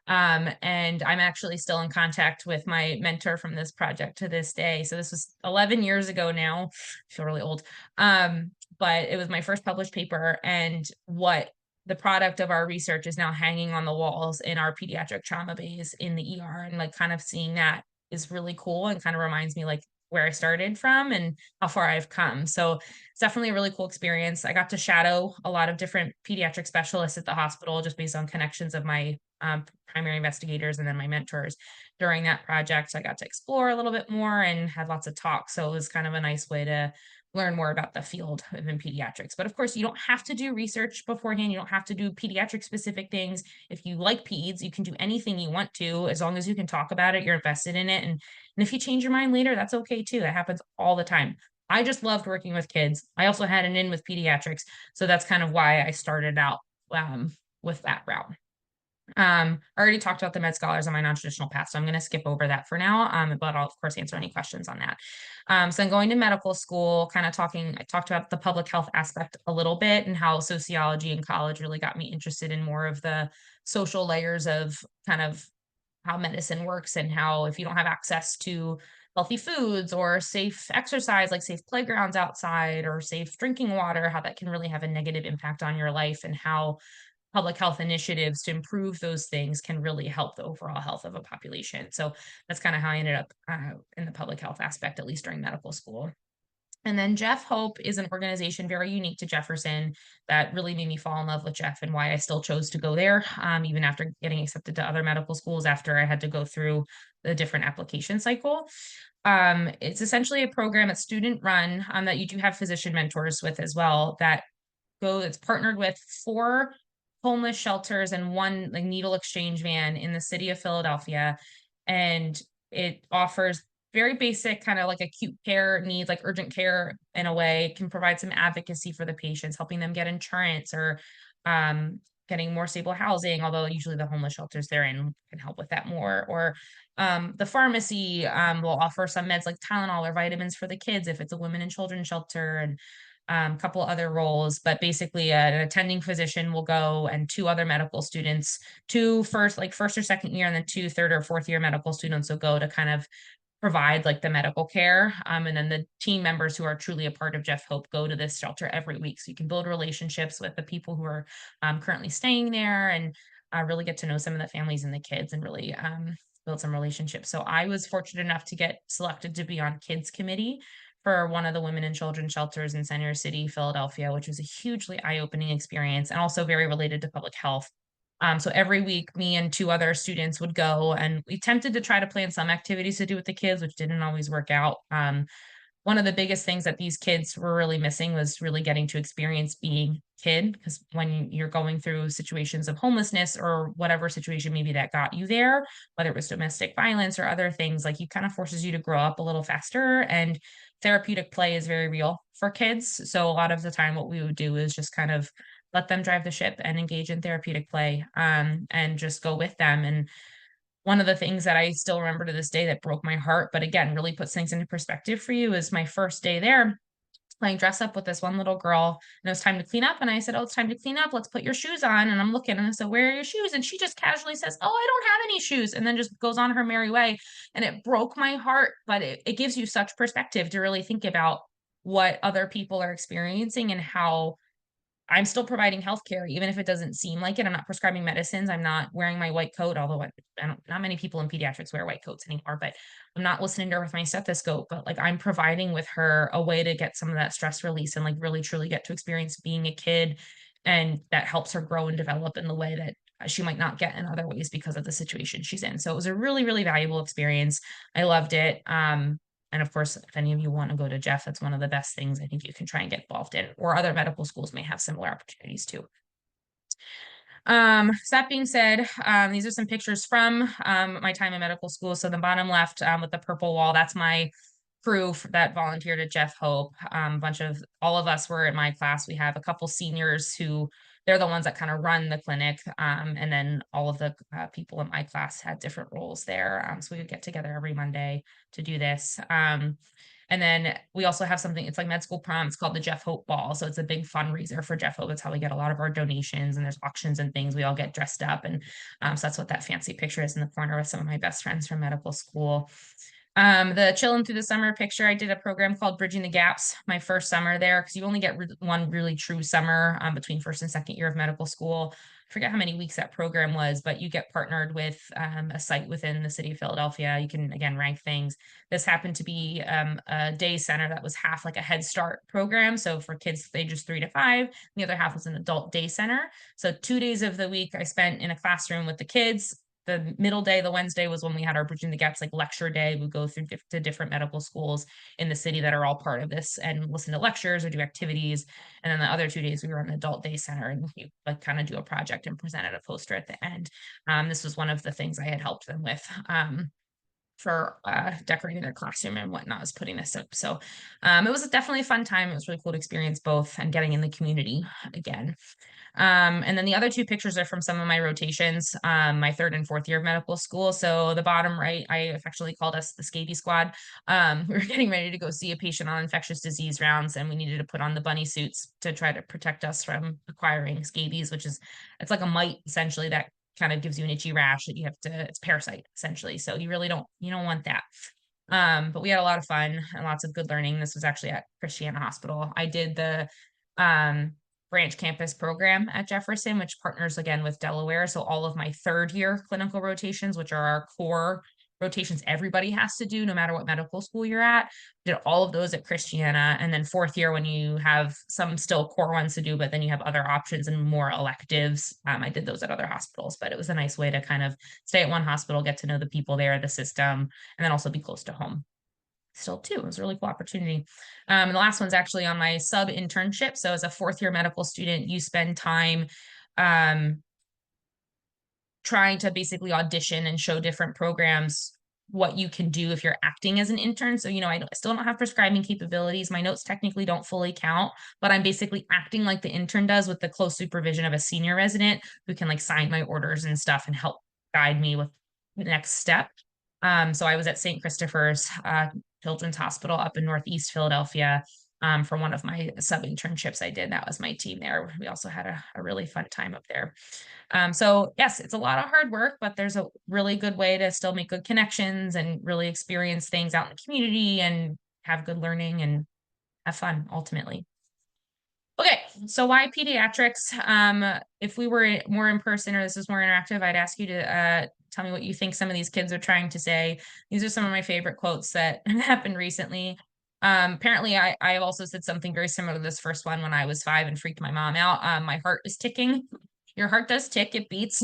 And I'm actually still in contact with my mentor from this project to this day. So this was 11 years ago now. I feel really old. But it was my first published paper, and what the product of our research is now hanging on the walls in our pediatric trauma bays in the ER. And like kind of seeing that is really cool, and kind of reminds me like where I started from and how far I've come. So it's definitely a really cool experience. I got to shadow a lot of different pediatric specialists at the hospital just based on connections of my primary investigators and then my mentors during that project. I got to explore a little bit more and had lots of talks. So it was kind of a nice way to learn more about the field within pediatrics. But of course, you don't have to do research beforehand. You don't have to do pediatric specific things. If you like peds, you can do anything you want to, as long as you can talk about it, you're invested in it. And if you change your mind later, that's okay too. That happens all the time. I just loved working with kids. I also had an in with pediatrics. So that's kind of why I started out with that route. I already talked about the med scholars on my non-traditional path, so I'm going to skip over that for now, but I'll of course answer any questions on that. So I'm going to medical school, I talked about the public health aspect a little bit, and how sociology in college really got me interested in more of the social layers of kind of how medicine works, and how if you don't have access to healthy foods or safe exercise, like safe playgrounds outside or safe drinking water, how that can really have a negative impact on your life, and how public health initiatives to improve those things can really help the overall health of a population. So that's kind of how I ended up in the public health aspect, at least during medical school. And then Jeff Hope is an organization very unique to Jefferson that really made me fall in love with Jeff, and why I still chose to go there, even after getting accepted to other medical schools after I had to go through the different application cycle. It's essentially a program that's student run, that you do have physician mentors with as well, it's partnered with 4 homeless shelters and 1 like needle exchange van in the city of Philadelphia. And it offers very basic kind of like acute care needs, like urgent care in a way. It can provide some advocacy for the patients, helping them get insurance or getting more stable housing, although usually the homeless shelters they're in can help with that more. Or the pharmacy will offer some meds like Tylenol or vitamins for the kids if it's a women and children shelter. And couple other roles, but basically an attending physician will go and 2 other medical students, 2 first or second year, and then 2 third or fourth year medical students will go to kind of provide like the medical care. And then the team members who are truly a part of Jeff Hope go to this shelter every week. So you can build relationships with the people who are currently staying there, and really get to know some of the families and the kids, and really build some relationships. So I was fortunate enough to get selected to be on kids committee for one of the women and children shelters in Center City, Philadelphia, which was a hugely eye-opening experience and also very related to public health. So every week, me and 2 other students would go, and we attempted to try to plan some activities to do with the kids, which didn't always work out. One of the biggest things that these kids were really missing was really getting to experience being a kid, because when you're going through situations of homelessness or whatever situation maybe that got you there, whether it was domestic violence or other things, like, it kind of forces you to grow up a little faster, and therapeutic play is very real for kids. So a lot of the time what we would do is just kind of let them drive the ship and engage in therapeutic play, and just go with them. And one of the things that I still remember to this day that broke my heart, but again, really puts things into perspective for you, is my first day there playing dress up with this one little girl, and it was time to clean up. And I said, "Oh, it's time to clean up. Let's put your shoes on." And I'm looking, and I said, "Where are your shoes?" And she just casually says, "Oh, I don't have any shoes." And then just goes on her merry way. And it broke my heart, but it gives you such perspective to really think about what other people are experiencing, and how I'm still providing healthcare, even if it doesn't seem like it. I'm not prescribing medicines. I'm not wearing my white coat, although I don't, not many people in pediatrics wear white coats anymore, but I'm not listening to her with my stethoscope, but like, I'm providing with her a way to get some of that stress release, and like really truly get to experience being a kid. And that helps her grow and develop in the way that she might not get in other ways because of the situation she's in. So it was a really, really valuable experience. I loved it. And of course, if any of you want to go to Jeff, that's one of the best things I think you can try and get involved in, or other medical schools may have similar opportunities too. So that being said, these are some pictures from my time in medical school. So the bottom left, with the purple wall, that's my crew that volunteered at Jeff Hope. All of us were in my class. We have a couple seniors who, they're the ones that kind of run the clinic. And then all of the people in my class had different roles there. So we would get together every Monday to do this. And then we also have something, it's like med school prom, it's called the Jeff Hope Ball. So it's a big fundraiser for Jeff Hope. That's how we get a lot of our donations, and there's auctions and things. We all get dressed up. And so that's what that fancy picture is in the corner with some of my best friends from medical school. The chilling through the summer picture, I did a program called Bridging the Gaps my first summer there, because you only get one really true summer between first and second year of medical school. I forget how many weeks that program was, but you get partnered with a site within the city of Philadelphia. You can, again, rank things. This happened to be a day center that was half like a Head Start program. So for kids ages 3 to 5, the other half was an adult day center. So 2 days of the week I spent in a classroom with the kids. The middle day, the Wednesday, was when we had our Bridging the Gaps like lecture day. We go through to different medical schools in the city that are all part of this and listen to lectures or do activities. And then the other 2 days we were in the adult day center, and you like kind of do a project and presented a poster at the end. This was one of the things I had helped them with for decorating their classroom and whatnot, was putting this up. So it was definitely a fun time. It was really cool to experience both and getting in the community again. And then the other 2 pictures are from some of my rotations, my 3rd and 4th year of medical school. So the bottom right, I affectionately called us the scabies squad. We were getting ready to go see a patient on infectious disease rounds, and we needed to put on the bunny suits to try to protect us from acquiring scabies, which is, it's like a mite essentially that kind of gives you an itchy rash that you have to, it's parasite essentially. So you really don't want that. But we had a lot of fun and lots of good learning. This was actually at Christiana Hospital. I did the branch campus program at Jefferson, which partners again with Delaware. So all of my 3rd year clinical rotations, which are our core rotations everybody has to do no matter what medical school you're at, did all of those at Christiana. And then 4th year, when you have some still core ones to do, but then you have other options and more electives, I did those at other hospitals. But it was a nice way to kind of stay at one hospital, get to know the people there, the system, and then also be close to home still too. It was a really cool opportunity. And the last one's actually on my sub internship. So as a 4th year medical student, you spend time trying to basically audition and show different programs what you can do if you're acting as an intern. So, I still don't have prescribing capabilities. My notes technically don't fully count, but I'm basically acting like the intern does with the close supervision of a senior resident who can like sign my orders and stuff and help guide me with the next step. So I was at St. Christopher's Children's Hospital up in Northeast Philadelphia. for one of my sub internships I did. That was my team there. We also had a really fun time up there. So yes, it's a lot of hard work, but there's a really good way to still make good connections and really experience things out in the community and have good learning and have fun ultimately. Okay, so why pediatrics? If we were more in person or this is more interactive, I'd ask you to tell me what you think some of these kids are trying to say. These are some of my favorite quotes that happened recently. Apparently, I have also said something very similar to this first one when I was 5 and freaked my mom out. My heart is ticking. Your heart does tick, it beats.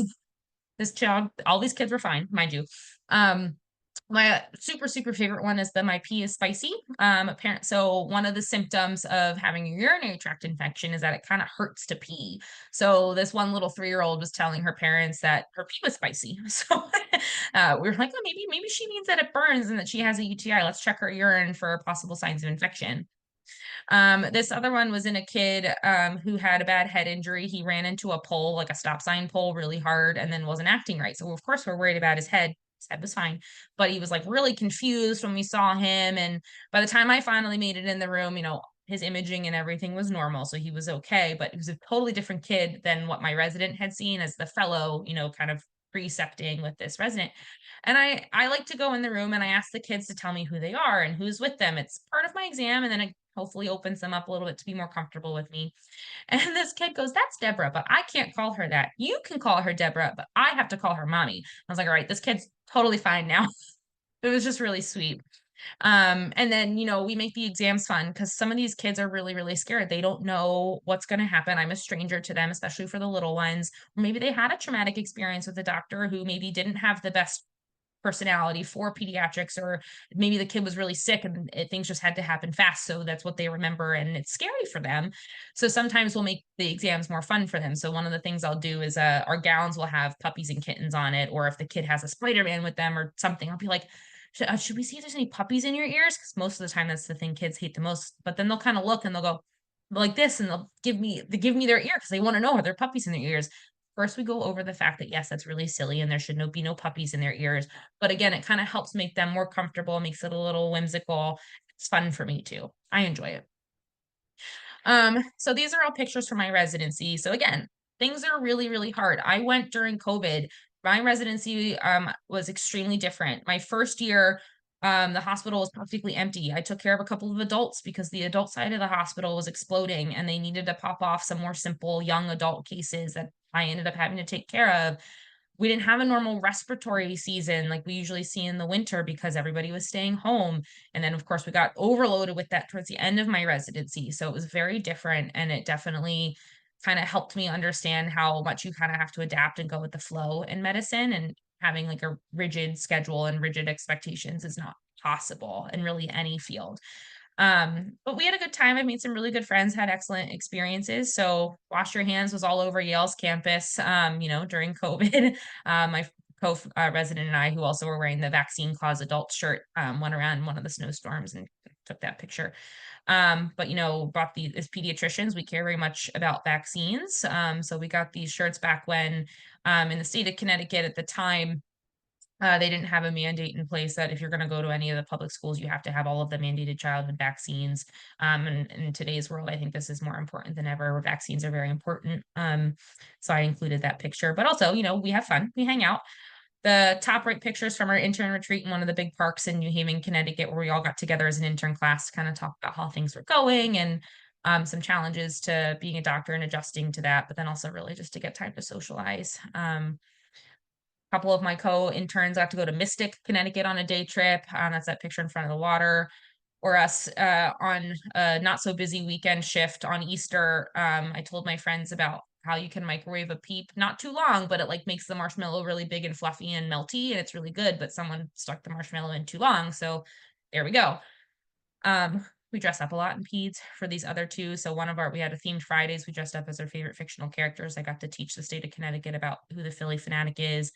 This child, all these kids were fine, mind you. My super favorite one is my pee is spicy. So one of the symptoms of having a urinary tract infection is that it kind of hurts to pee. So this one little 3-year-old was telling her parents that her pee was spicy. So we were like, oh, maybe she means that it burns and that she has a UTI. Let's check her urine for possible signs of infection. This other one was in a kid who had a bad head injury. He ran into a pole, like a stop sign pole, really hard and then wasn't acting right. So of course we're worried about his head. His head was fine, but he was like really confused when we saw him. And by the time I finally made it in the room, his imaging and everything was normal. So he was okay, but he was a totally different kid than what my resident had seen as the fellow, kind of precepting with this resident. And I like to go in the room and I ask the kids to tell me who they are and who's with them. It's part of my exam. And then it hopefully opens them up a little bit to be more comfortable with me. And this kid goes, that's Deborah, but I can't call her that. You can call her Deborah, but I have to call her mommy. I was like, all right, this kid's totally fine now. It was just really sweet. And then, we make the exams fun because some of these kids are really scared. They don't know what's going to happen. I'm a stranger to them, especially for the little ones. Or maybe they had a traumatic experience with a doctor who maybe didn't have the best personality for pediatrics, or maybe the kid was really sick and things just had to happen fast. So that's what they remember and it's scary for them. So sometimes we'll make the exams more fun for them. So one of the things I'll do is our gowns will have puppies and kittens on it. Or if the kid has a Spider-Man with them or something, I'll be like, should we see if there's any puppies in your ears? Because most of the time that's the thing kids hate the most. But then they'll kind of look and they'll go like this and they'll give me their ear because they want to know are there puppies in their ears. First, we go over the fact that, yes, that's really silly and there should be no puppies in their ears. But again, it kind of helps make them more comfortable, makes it a little whimsical. It's fun for me too. I enjoy it. So these are all pictures from my residency. So again, things are really hard. I went during COVID. My residency was extremely different. My first year, the hospital was practically empty. I took care of a couple of adults because the adult side of the hospital was exploding and they needed to pop off some more simple young adult cases that I ended up having to take care of. We didn't have a normal respiratory season like we usually see in the winter because everybody was staying home. And then, of course, we got overloaded with that towards the end of my residency. So it was very different. And it definitely kind of helped me understand how much you kind of have to adapt and go with the flow in medicine. And having like a rigid schedule and rigid expectations is not possible in really any field. But we had a good time. I made some really good friends, had excellent experiences. So wash your hands was all over Yale's campus, during COVID. My co-resident and I, who also were wearing the vaccine cause adult shirt, went around in one of the snowstorms and took that picture. But brought as pediatricians, we care very much about vaccines. So we got these shirts back when in the state of Connecticut at the time, they didn't have a mandate in place that if you're going to go to any of the public schools, you have to have all of the mandated childhood vaccines. And in today's world, I think this is more important than ever. Vaccines are very important. So I included that picture, but also, we have fun, we hang out. The top right pictures from our intern retreat in one of the big parks in New Haven, Connecticut, where we all got together as an intern class to kind of talk about how things were going and some challenges to being a doctor and adjusting to that, but then also really just to get time to socialize. Couple of my co-interns got to go to Mystic, Connecticut on a day trip. That's that picture in front of the water. Or us on a not so busy weekend shift on Easter. I told my friends about how you can microwave a peep, not too long, but it like makes the marshmallow really big and fluffy and melty and it's really good, but someone stuck the marshmallow in too long. So there we go. We dress up a lot in peds for these other two. So we had a themed Fridays. We dressed up as our favorite fictional characters. I got to teach the state of Connecticut about who the Philly fanatic is.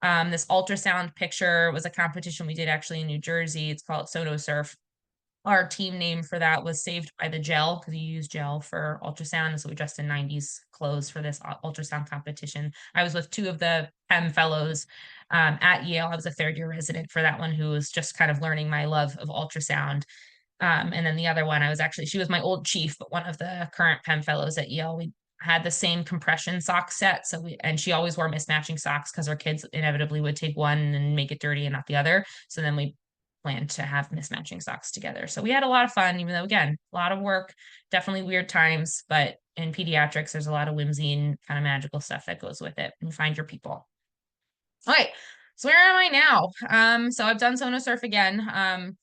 This ultrasound picture was a competition we did actually in New Jersey. It's called Sono Surf. Our team name for that was Saved by the Gel because you use gel for ultrasound. So we dressed in 90s clothes for this ultrasound competition. I was with two of the PEM fellows at Yale. I was a third year resident for that one who was just kind of learning my love of ultrasound. And then the other one, she was my old chief, but one of the current Penn fellows at Yale. We had the same compression sock set. And she always wore mismatching socks because her kids inevitably would take one and make it dirty and not the other. So then we planned to have mismatching socks together. So we had a lot of fun, even though, again, a lot of work, definitely weird times, but in pediatrics, there's a lot of whimsy and kind of magical stuff that goes with it, and find your people. All right. So where am I now? So I've done Sonosurf again.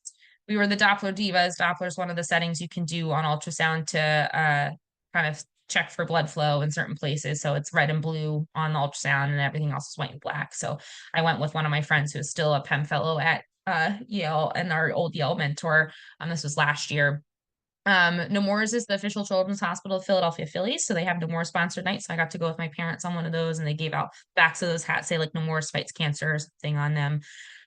We were the Doppler divas. Doppler is one of the settings you can do on ultrasound to kind of check for blood flow in certain places. So it's red and blue on the ultrasound, and everything else is white and black. So I went with one of my friends who is still a Penn fellow at Yale, and our old Yale mentor. This was last year. Nemours is the official children's hospital of Philadelphia Phillies. So they have Nemours sponsored nights. So I got to go with my parents on one of those, and they gave out backs of those hats, say like Nemours fights cancer or something on them.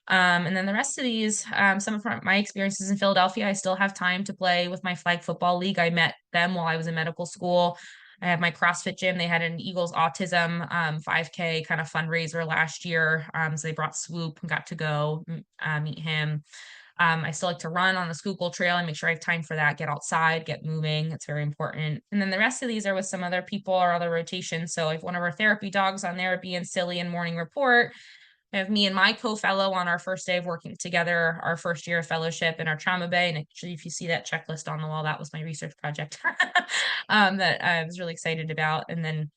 And then the rest of these, some of my experiences in Philadelphia, I still have time to play with my flag football league. I met them while I was in medical school. I have my CrossFit gym. They had an Eagles autism 5K kind of fundraiser last year. So they brought Swoop and got to go meet him. I still like to run on the Schuylkill Trail and make sure I have time for that, get outside, get moving. It's very important. And then the rest of these are with some other people or other rotations. So if one of our therapy dogs on there being Silly and Morning Report, I have me and my co-fellow on our first day of working together, our first year of fellowship in our trauma bay. And actually, if you see that checklist on the wall, that was my research project that I was really excited about. And then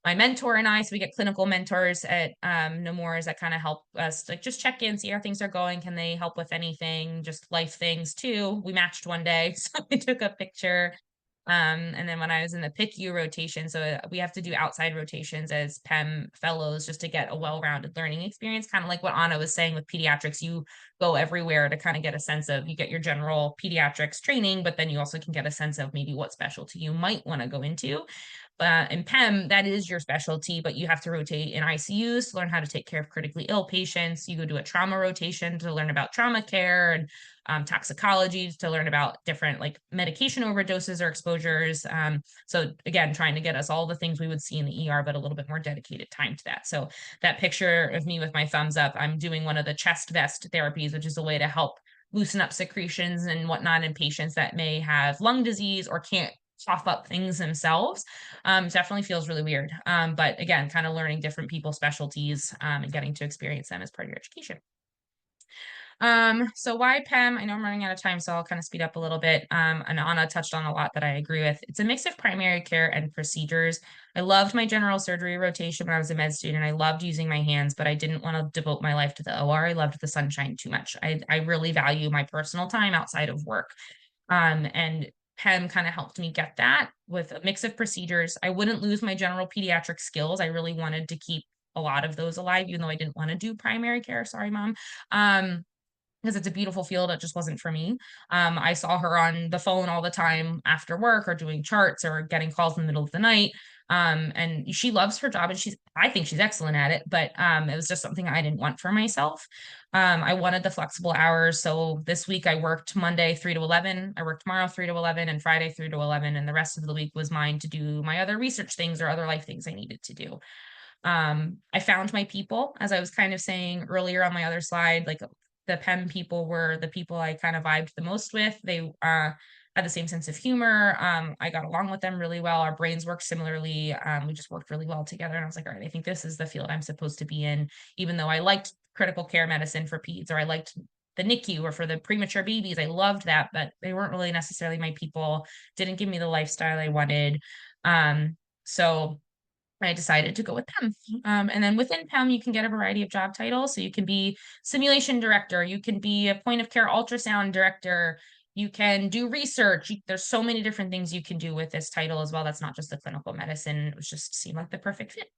my mentor and I, so we get clinical mentors at Nemours that kind of help us like just check in, see how things are going. Can they help with anything, just life things too? We matched one day, so we took a picture. And then when I was in the PICU rotation, so we have to do outside rotations as PEM fellows just to get a well-rounded learning experience, kind of like what Anna was saying with pediatrics. You go everywhere to kind of get a sense of, you get your general pediatrics training, but then you also can get a sense of maybe what specialty you might want to go into. In PEM, that is your specialty, but you have to rotate in ICUs to learn how to take care of critically ill patients. You go to a trauma rotation to learn about trauma care and toxicology to learn about different like medication overdoses or exposures. So again, trying to get us all the things we would see in the ER, but a little bit more dedicated time to that. So that picture of me with my thumbs up, I'm doing one of the chest vest therapies, which is a way to help loosen up secretions and whatnot in patients that may have lung disease or can't cough up things themselves. Definitely feels really weird. But again, kind of learning different people's specialties and getting to experience them as part of your education. So why PEM? I know I'm running out of time, so I'll kind of speed up a little bit. And Anna touched on a lot that I agree with. It's a mix of primary care and procedures. I loved my general surgery rotation when I was a med student. I loved using my hands, but I didn't want to devote my life to the OR. I loved the sunshine too much. I really value my personal time outside of work. And PEM kind of helped me get that with a mix of procedures. I wouldn't lose my general pediatric skills. I really wanted to keep a lot of those alive, even though I didn't want to do primary care. Sorry, Mom. Because it's a beautiful field. It just wasn't for me. I saw her on the phone all the time after work or doing charts or getting calls in the middle of the night. And she loves her job and I think she's excellent at it, but it was just something I didn't want for myself. I wanted the flexible hours. So this week I worked Monday 3 to 11. I worked tomorrow 3 to 11 and Friday 3 to 11. And the rest of the week was mine to do my other research things or other life things I needed to do. I found my people, as I was kind of saying earlier on my other slide, like the PEM people were the people I kind of vibed the most with. They had the same sense of humor. I got along with them really well. Our brains worked similarly. We just worked really well together. And I was like, all right, I think this is the field I'm supposed to be in, even though I liked critical care medicine for peds, or I liked the NICU or for the premature babies. I loved that, but they weren't really necessarily my people, didn't give me the lifestyle I wanted. So I decided to go with PEM. And then within PEM, you can get a variety of job titles. So you can be simulation director, you can be a point of care ultrasound director, you can do research. There's so many different things you can do with this title as well. That's not just the clinical medicine. It was just seemed like the perfect fit.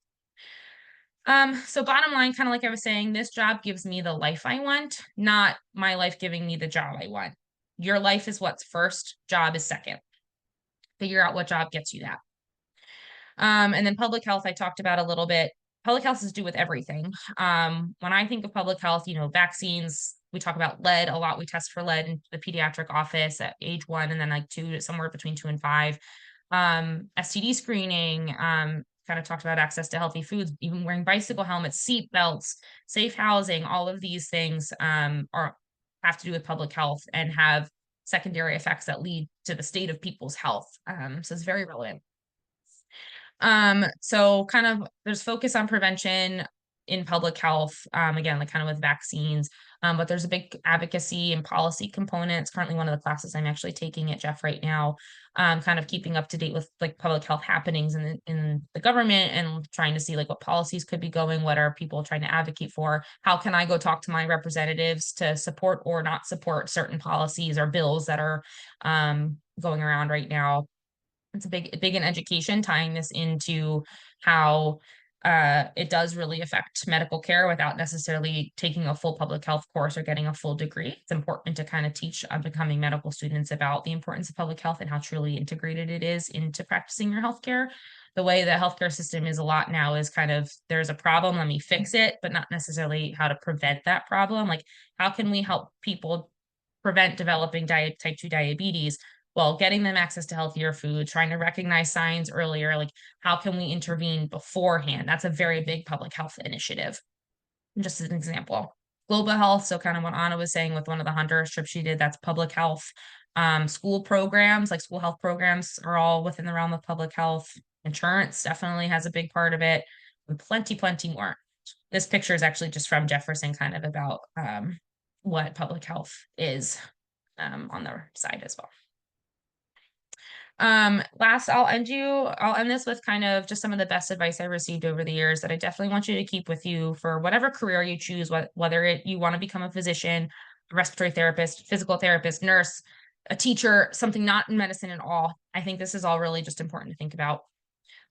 So bottom line, kind of like I was saying, this job gives me the life I want, not my life giving me the job I want. Your life is what's first, job is second. Figure out what job gets you that. And then public health, I talked about a little bit. Public health is to do with everything. When I think of public health, vaccines, we talk about lead a lot. We test for lead in the pediatric office at age 1 and then like 2, somewhere between 2 and 5. STD screening, kind of talked about access to healthy foods, even wearing bicycle helmets, seat belts, safe housing, all of these things have to do with public health and have secondary effects that lead to the state of people's health. So it's very relevant. So kind of there's focus on prevention in public health, again, like kind of with vaccines, but there's a big advocacy and policy component. It's currently one of the classes I'm actually taking at Jeff right now, kind of keeping up to date with like public health happenings in the government and trying to see like what policies could be going, what are people trying to advocate for, how can I go talk to my representatives to support or not support certain policies or bills that are going around right now. It's a big in education, tying this into how it does really affect medical care without necessarily taking a full public health course or getting a full degree. It's important to kind of teach becoming medical students about the importance of public health and how truly integrated it is into practicing your healthcare. The way the healthcare system is a lot now is kind of, there's a problem, let me fix it, but not necessarily how to prevent that problem. Like, how can we help people prevent developing type 2 diabetes? Well, getting them access to healthier food, trying to recognize signs earlier, like how can we intervene beforehand? That's a very big public health initiative. Just as an example, global health. So kind of what Anna was saying with one of the Honduras trips she did, that's public health. School programs, like school health programs, are all within the realm of public health. Insurance definitely has a big part of it, and plenty more. This picture is actually just from Jefferson, kind of about what public health is on the side as well. Last, I'll end this with kind of just some of the best advice I received over the years that I definitely want you to keep with you for whatever career you choose, whether you want to become a physician, a respiratory therapist, physical therapist, nurse, a teacher, something not in medicine at all. I think this is all really just important to think about.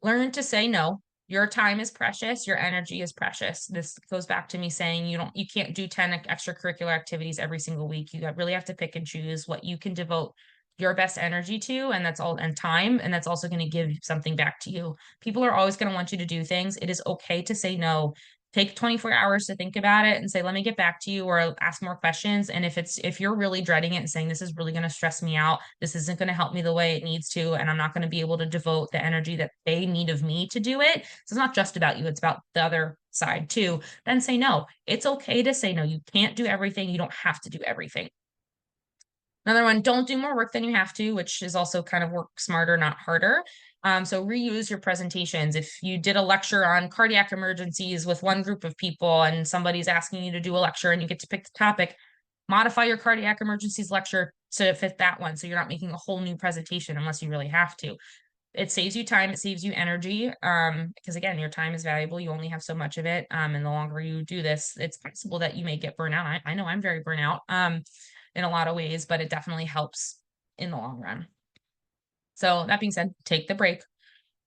Learn to say no. Your time is precious. Your energy is precious. This goes back to me saying you can't do 10 extracurricular activities every single week. You really have to pick and choose what you can devote your best energy to, and that's all, and time, and that's also going to give something back to you. People are always going to want you to do things. It is okay to say no. Take 24 hours to think about it and say, let me get back to you, or ask more questions. And if you're really dreading it and saying, this is really going to stress me out, this isn't going to help me the way it needs to, and I'm not going to be able to devote the energy that they need of me to do it. So it's not just about you, it's about the other side too. Then say no. It's okay to say no. You can't do everything. You don't have to do everything. Another one, don't do more work than you have to, which is also kind of work smarter, not harder. So reuse your presentations. If you did a lecture on cardiac emergencies with one group of people and somebody's asking you to do a lecture and you get to pick the topic, modify your cardiac emergencies lecture to fit that one. So you're not making a whole new presentation unless you really have to. It saves you time, it saves you energy, because again, your time is valuable. You only have so much of it. And the longer you do this, it's possible that you may get burnout. I know I'm very burnout in a lot of ways, but it definitely helps in the long run. So that being said, take the break.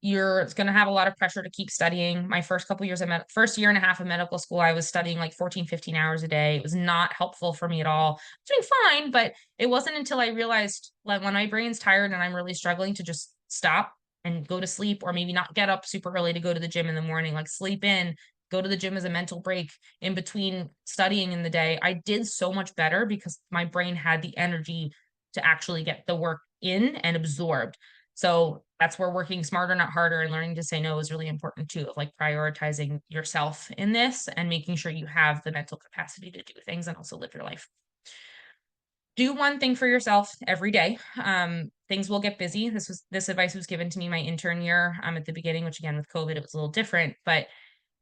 You're going to have a lot of pressure to keep studying. My first couple years of first year and a half of medical school, I was studying like 14, 15 hours a day. It was not helpful for me at all. Doing fine, but it wasn't until I realized, like, when my brain's tired and I'm really struggling, to just stop and go to sleep, or maybe not get up super early to go to the gym in the morning, like sleep in, go to the gym as a mental break in between studying in the day. I did so much better because my brain had the energy to actually get the work in and absorbed. So that's where working smarter, not harder, and learning to say no is really important too, of like prioritizing yourself in this and making sure you have the mental capacity to do things and also live your life. Do one thing for yourself every day. Things will get busy. This advice was given to me my intern year at the beginning, which again with COVID, it was a little different, but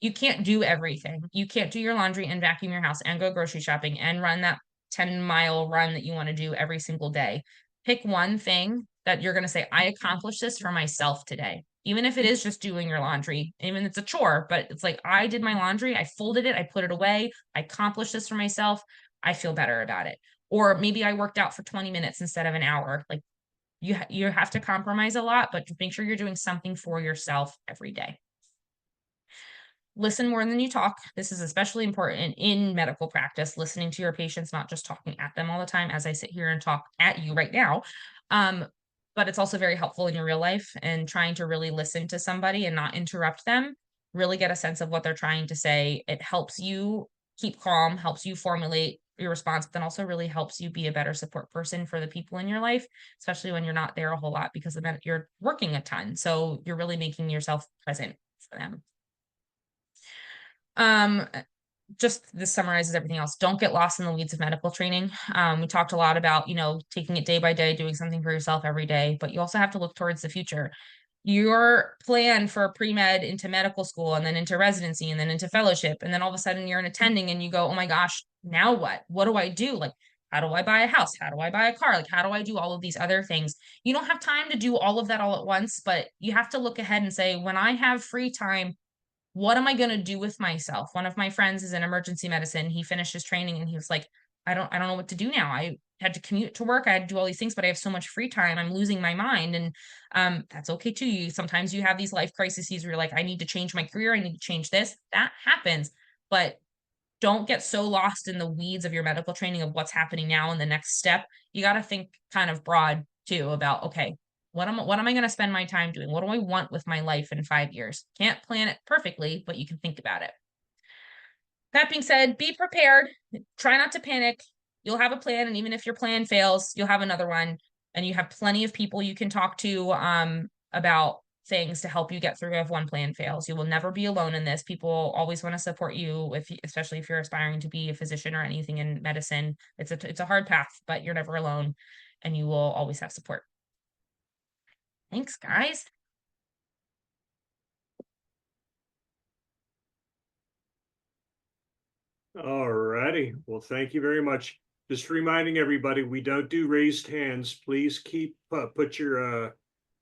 you can't do everything. You can't do your laundry and vacuum your house and go grocery shopping and run that 10-mile run that you want to do every single day. Pick one thing that you're going to say, I accomplished this for myself today. Even if it is just doing your laundry, even if it's a chore, but it's like, I did my laundry, I folded it, I put it away, I accomplished this for myself. I feel better about it. Or maybe I worked out for 20 minutes instead of an hour. Like you have to compromise a lot, but make sure you're doing something for yourself every day. Listen more than you talk. This is especially important in medical practice, listening to your patients, not just talking at them all the time as I sit here and talk at you right now. But it's also very helpful in your real life, and trying to really listen to somebody and not interrupt them, really get a sense of what they're trying to say. It helps you keep calm, helps you formulate your response, but then also really helps you be a better support person for the people in your life, especially when you're not there a whole lot because of that you're working a ton. So you're really making yourself present for them. just this summarizes everything else. Don't get lost in the weeds of medical training. We talked a lot about, taking it day by day, doing something for yourself every day, but you also have to look towards the future. Your plan for pre-med into medical school and then into residency and then into fellowship, and then all of a sudden you're an attending and you go, oh my gosh, now what? What do I do? Like, how do I buy a house? How do I buy a car? Like, how do I do all of these other things? You don't have time to do all of that all at once, but you have to look ahead and say, when I have free time, what am I going to do with myself? One of my friends is in emergency medicine. He finished his training and he was like, I don't know what to do now. I had to commute to work. I had to do all these things, but I have so much free time. I'm losing my mind. And that's okay too. Sometimes you have these life crises where you're like, I need to change my career. I need to change this. That happens. But don't get so lost in the weeds of your medical training of what's happening now and the next step. You got to think kind of broad too about, okay, what am I going to spend my time doing? What do I want with my life in 5 years? Can't plan it perfectly, but you can think about it. That being said, be prepared. Try not to panic. You'll have a plan, and even if your plan fails, you'll have another one, and you have plenty of people you can talk to about things to help you get through if one plan fails. You will never be alone in this. People always want to support you, especially if you're aspiring to be a physician or anything in medicine. It's a hard path, but you're never alone, and you will always have support. Thanks, guys. All righty. Well, thank you very much. Just reminding everybody, we don't do raised hands. Please put your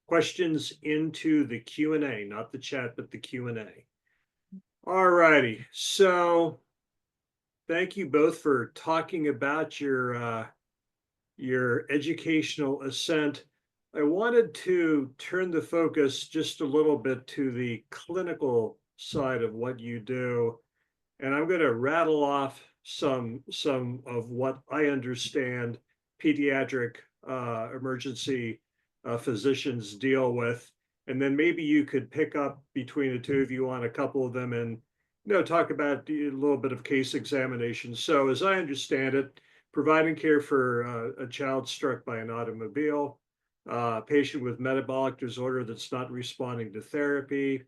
questions into the Q&A, not the chat, but the Q&A. All righty. So thank you both for talking about your educational ascent. I wanted to turn the focus just a little bit to the clinical side of what you do. And I'm going to rattle off some of what I understand pediatric emergency physicians deal with. And then maybe you could pick up between the two of you on a couple of them and talk about a little bit of case examination. So as I understand it, providing care for a child struck by an automobile, a patient with metabolic disorder that's not responding to therapy,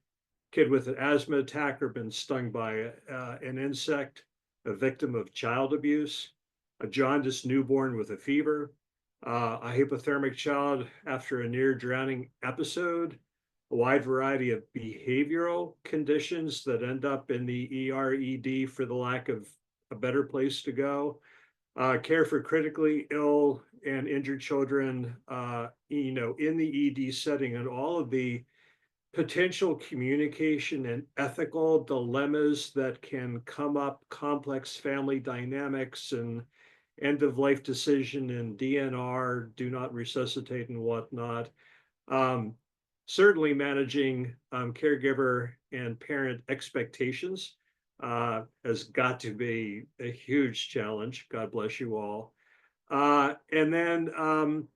kid with an asthma attack or been stung by an insect, a victim of child abuse, a jaundiced newborn with a fever, a hypothermic child after a near drowning episode, a wide variety of behavioral conditions that end up in the ER/ED for the lack of a better place to go, care for critically ill and injured children, in the ED setting, and all of the potential communication and ethical dilemmas that can come up, complex family dynamics and end of life decision and DNR, do not resuscitate and whatnot. Certainly managing caregiver and parent expectations has got to be a huge challenge. God bless you all. And then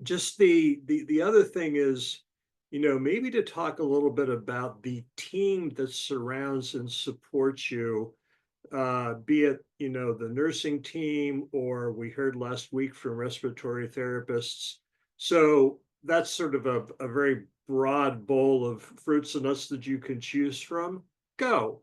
just the other thing is, maybe to talk a little bit about the team that surrounds and supports you, be it, the nursing team, or we heard last week from respiratory therapists. So that's sort of a very broad bowl of fruits and nuts that you can choose from. Go.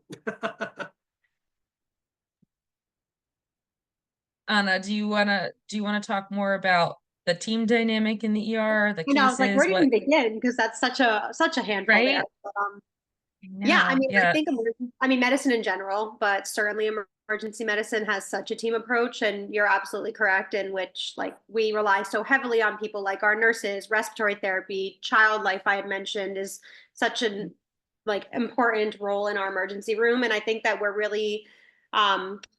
Anna, do you wanna talk more about the team dynamic in the ER, the I was like, cases, where do what, you begin? Because that's such a handful there. right? But, Yeah, I yeah. think medicine in general, but certainly emergency medicine has such a team approach, and you're absolutely correct in which, like, we rely so heavily on people like our nurses, respiratory therapy, child life I had mentioned is such an important role in our emergency room. And I think that we're really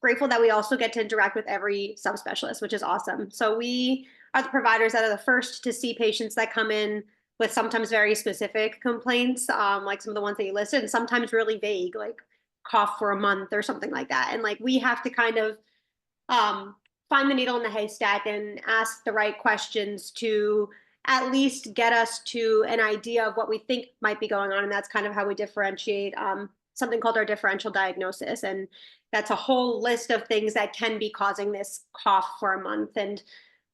grateful that we also get to interact with every subspecialist, which is awesome. So we are the providers that are the first to see patients that come in with sometimes very specific complaints, like some of the ones that you listed, and sometimes really vague, like cough for a month or something like that. And we have to kind of find the needle in the haystack and ask the right questions to at least get us to an idea of what we think might be going on. And that's kind of how we differentiate something called our differential diagnosis. And that's a whole list of things that can be causing this cough for a month. And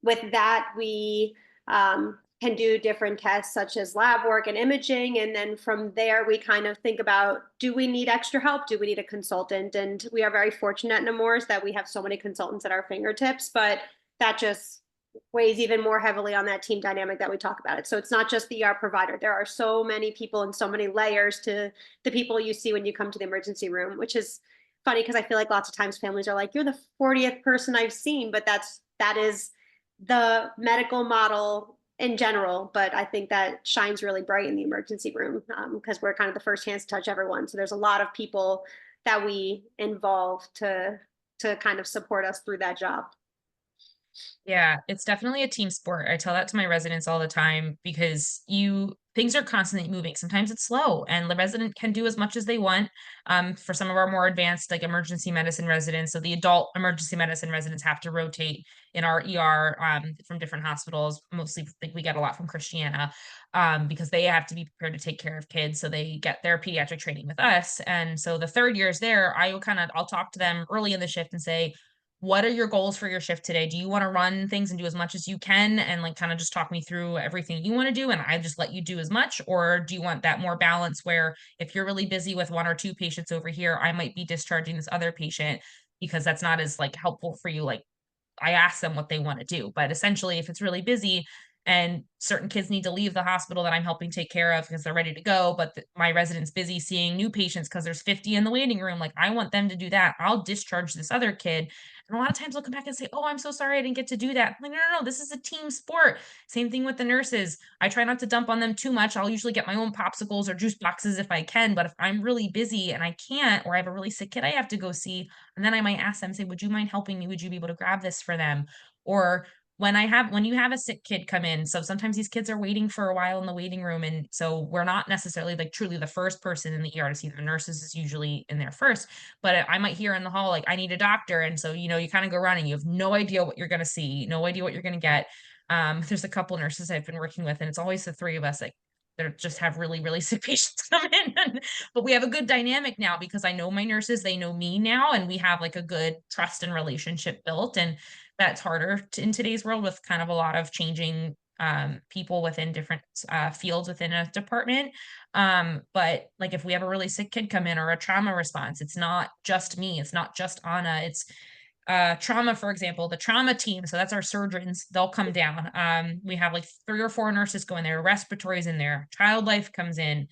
with that, we can can do different tests such as lab work and imaging. And then from there, we kind of think about, do we need extra help? Do we need a consultant? And we are very fortunate at Nemours that we have so many consultants at our fingertips, but that just weighs even more heavily on that team dynamic that we talk about it. So it's not just the ER provider. There are so many people and so many layers to the people you see when you come to the emergency room, which is funny because I feel like lots of times families are like, you're the 40th person I've seen, but that is the medical model in general. But I think that shines really bright in the emergency room because we're kind of the first hands to touch everyone. So there's a lot of people that we involve to kind of support us through that job. Yeah, it's definitely a team sport. I tell that to my residents all the time because things are constantly moving. Sometimes it's slow and the resident can do as much as they want. For some of our more advanced, like emergency medicine residents, so the adult emergency medicine residents have to rotate in our ER from different hospitals. Mostly, like we get a lot from Christiana because they have to be prepared to take care of kids. So they get their pediatric training with us. And so the third years there, I'll talk to them early in the shift and say, what are your goals for your shift today? Do you want to run things and do as much as you can and like kind of just talk me through everything you want to do and I just let you do as much? Or do you want that more balance where if you're really busy with 1 or 2 patients over here, I might be discharging this other patient because that's not as like helpful for you. Like I ask them what they want to do, but essentially if it's really busy and certain kids need to leave the hospital that I'm helping take care of because they're ready to go, but my resident's busy seeing new patients because there's 50 in the waiting room. Like I want them to do that. I'll discharge this other kid. And a lot of times they'll come back and say, "Oh, I'm so sorry I didn't get to do that." I'm like, no, this is a team sport. Same thing with the nurses. I try not to dump on them too much. I'll usually get my own popsicles or juice boxes if I can. But if I'm really busy and I can't, or I have a really sick kid I have to go see, and then I might ask them, say, "Would you mind helping me? Would you be able to grab this for them?" Or when you have a sick kid come in, so sometimes these kids are waiting for a while in the waiting room. And so we're not necessarily like truly the first person in the ER to see the nurses is usually in there first. But I might hear in the hall, like, I need a doctor. And so, you kind of go running. You have no idea what you're going to see, no idea what you're going to get. There's a couple nurses I've been working with, and it's always the 3 of us. Like, they just have really, really sick patients come in. But we have a good dynamic now because I know my nurses, they know me now, and we have like a good trust and relationship built. And that's harder in today's world with kind of a lot of changing people within different fields within a department. But like if we have a really sick kid come in or a trauma response, it's not just me, it's not just Anna, it's trauma, for example, the trauma team. So that's our surgeons, they'll come down. We have like 3 or 4 nurses go in there, respiratories in there, child life comes in.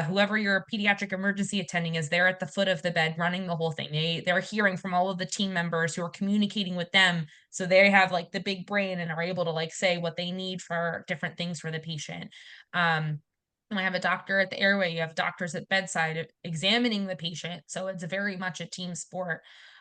Whoever your pediatric emergency attending is, there at the foot of the bed running the whole thing. They're hearing from all of the team members who are communicating with them. So they have like the big brain and are able to like say what they need for different things for the patient. And I have a doctor at the airway. You have doctors at bedside examining the patient. So it's very much a team sport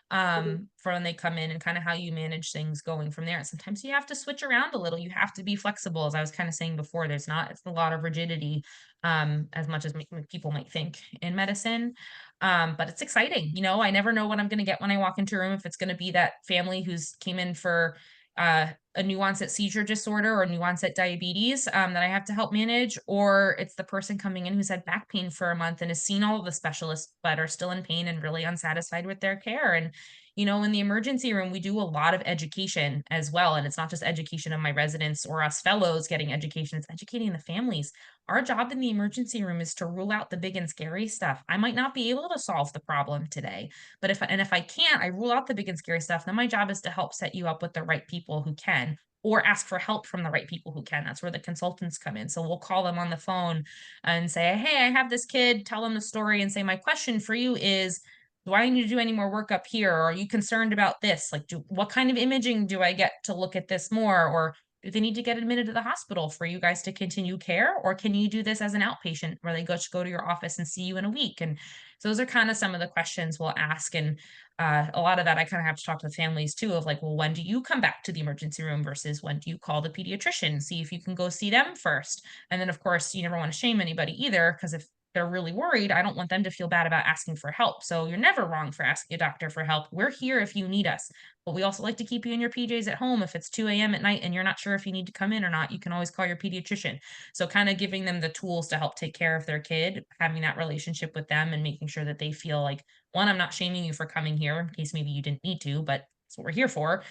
for when they come in and kind of how you manage things going from there. And sometimes you have to switch around a little. You have to be flexible. As I was kind of saying before, it's a lot of rigidity as much as people might think in medicine. But it's exciting. I never know what I'm going to get when I walk into a room, if it's going to be that family who's came in for a new onset seizure disorder or new onset diabetes that I have to help manage, or it's the person coming in who's had back pain for a month and has seen all of the specialists but are still in pain and really unsatisfied with their care. And in the emergency room, we do a lot of education as well. And it's not just education of my residents or us fellows getting education, it's educating the families. Our job in the emergency room is to rule out the big and scary stuff. I might not be able to solve the problem today, but if I can't, I rule out the big and scary stuff. Then my job is to help set you up with the right people who can, or ask for help from the right people who can. That's where the consultants come in. So we'll call them on the phone and say, "Hey, I have this kid," tell them the story and say, "My question for you is, do I need to do any more work up here? Or are you concerned about this? Like, what kind of imaging do I get to look at this more? Or do they need to get admitted to the hospital for you guys to continue care? Or can you do this as an outpatient where they go to your office and see you in a week?" And so those are kind of some of the questions we'll ask. And a lot of that I kind of have to talk to the families too, of like, well, when do you come back to the emergency room versus when do you call the pediatrician, see if you can go see them first? And then of course, you never want to shame anybody either, because if they're really worried, I don't want them to feel bad about asking for help. So you're never wrong for asking a doctor for help. We're here if you need us. But we also like to keep you in your PJs at home. If it's 2 a.m. at night and you're not sure if you need to come in or not, you can always call your pediatrician. So kind of giving them the tools to help take care of their kid, having that relationship with them and making sure that they feel like, one, I'm not shaming you for coming here in case maybe you didn't need to, but that's what we're here for.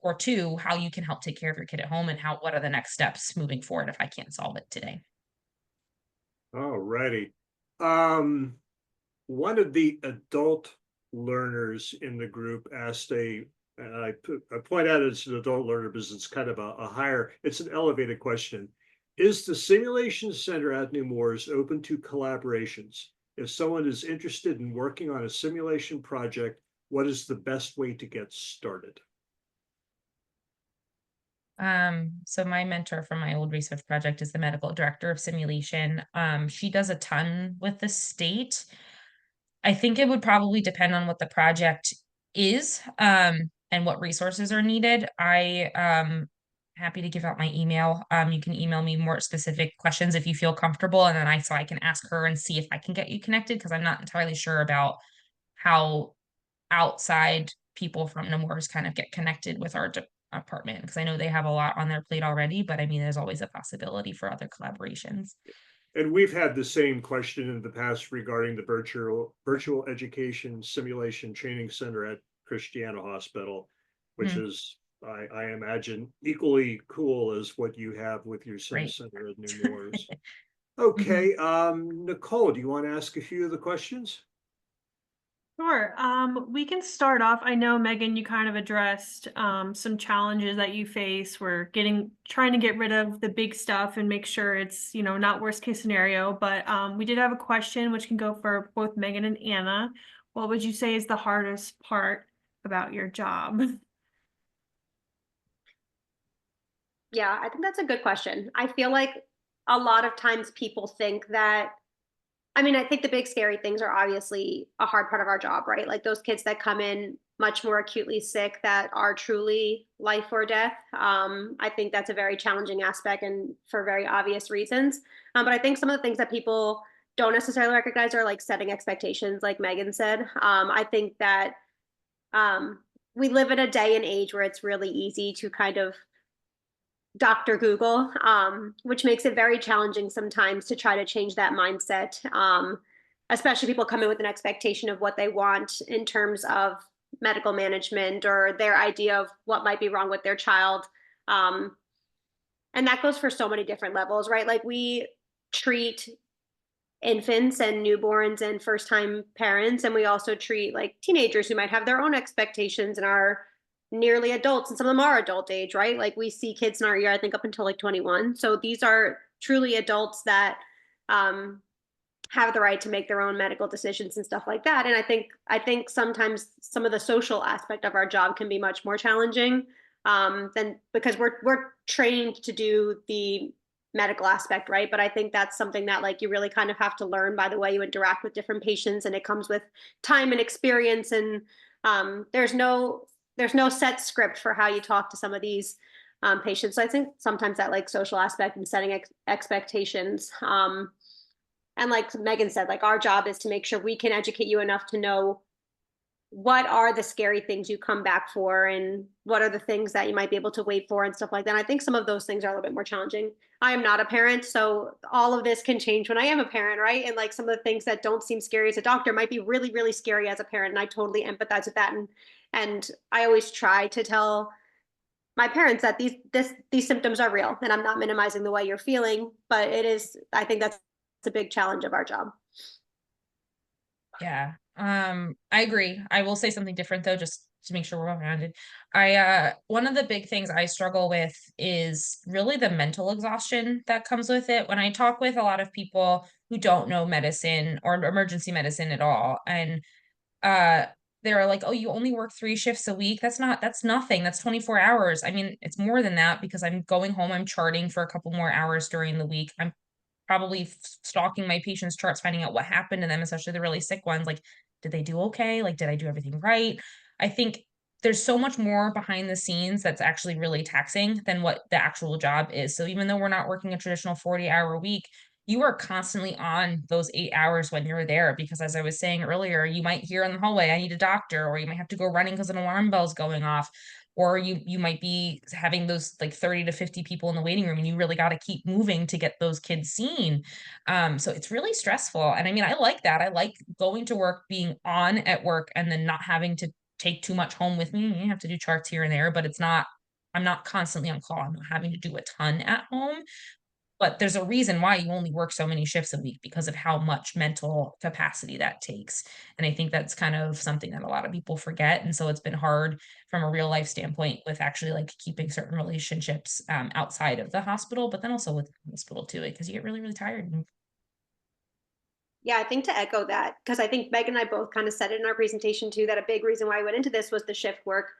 Or two, how you can help take care of your kid at home and what are the next steps moving forward if I can't solve it today. All righty. One of the adult learners in the group asked and I point out it's an adult learner because it's kind of a higher, it's an elevated question. Is the Simulation Center at Nemours open to collaborations? If someone is interested in working on a simulation project, what is the best way to get started? So my mentor from my old research project is the medical director of simulation. She does a ton with the state. I think it would probably depend on what the project is, and what resources are needed. Happy to give out my email. You can email me more specific questions if you feel comfortable, and then I can ask her and see if I can get you connected, because I'm not entirely sure about how outside people from Nemours kind of get connected with our department, because I know they have a lot on their plate already, but I mean, there's always a possibility for other collaborations. And we've had the same question in the past regarding the virtual education simulation training center at Christiana Hospital, which is, I imagine, equally cool as what you have with your sim center at Nemours. Okay, Nicole, do you want to ask a few of the questions? Sure. We can start off. I know, Megan, you kind of addressed some challenges that you face. We're trying to get rid of the big stuff and make sure it's, not worst case scenario. But we did have a question which can go for both Megan and Anna. What would you say is the hardest part about your job? Yeah, I think that's a good question. I feel like a lot of times people think that, I think the big scary things are obviously a hard part of our job, right? Like those kids that come in much more acutely sick that are truly life or death. I think that's a very challenging aspect, and for very obvious reasons. But I think some of the things that people don't necessarily recognize are like setting expectations, like Megan said. I think that we live in a day and age where it's really easy to kind of Dr. Google, which makes it very challenging sometimes to try to change that mindset. Especially people come in with an expectation of what they want in terms of medical management or their idea of what might be wrong with their child. And that goes for so many different levels, right? Like we treat infants and newborns and first-time parents, and we also treat like teenagers who might have their own expectations and are nearly adults, and some of them are adult age, right? Like we see kids in our year, I think up until like 21. So these are truly adults that have the right to make their own medical decisions and stuff like that. And I think sometimes some of the social aspect of our job can be much more challenging than, because we're trained to do the medical aspect, right? But I think that's something that like you really kind of have to learn by the way you interact with different patients, and it comes with time and experience. And there's no set script for how you talk to some of these patients. So I think sometimes that like social aspect and setting expectations. And like Megan said, like our job is to make sure we can educate you enough to know what are the scary things you come back for and what are the things that you might be able to wait for and stuff like that. And I think some of those things are a little bit more challenging. I am not a parent, so all of this can change when I am a parent, right? And like some of the things that don't seem scary as a doctor might be really, really scary as a parent. And I totally empathize with that. And I always try to tell my parents that these symptoms are real, and I'm not minimizing the way you're feeling, but I think that's a big challenge of our job. Yeah. I agree. I will say something different though, just to make sure we're well rounded. One of the big things I struggle with is really the mental exhaustion that comes with it. When I talk with a lot of people who don't know medicine or emergency medicine at all, and they're like, oh, you only work 3 shifts a week. That's nothing. That's 24 hours. I mean, it's more than that, because I'm going home, I'm charting for a couple more hours during the week. I'm probably stalking my patients' charts, finding out what happened to them, especially the really sick ones. Like, did they do okay? Like, did I do everything right? I think there's so much more behind the scenes that's actually really taxing than what the actual job is. So even though we're not working a traditional 40-hour week, you are constantly on those 8 hours when you're there, because as I was saying earlier, you might hear in the hallway, I need a doctor, or you might have to go running because an alarm bell's going off, or you might be having those like 30 to 50 people in the waiting room, and you really got to keep moving to get those kids seen. So it's really stressful. And I mean, I like that. I like going to work, being on at work, and then not having to take too much home with me. I have to do charts here and there, but I'm not constantly on call. I'm not having to do a ton at home. But there's a reason why you only work so many shifts a week, because of how much mental capacity that takes. And I think that's kind of something that a lot of people forget. And so it's been hard from a real life standpoint with actually like keeping certain relationships outside of the hospital, but then also with the hospital too, because you get really, really tired. Yeah, I think to echo that, because I think Megan and I both kind of said it in our presentation too, that a big reason why I went into this was the shift work,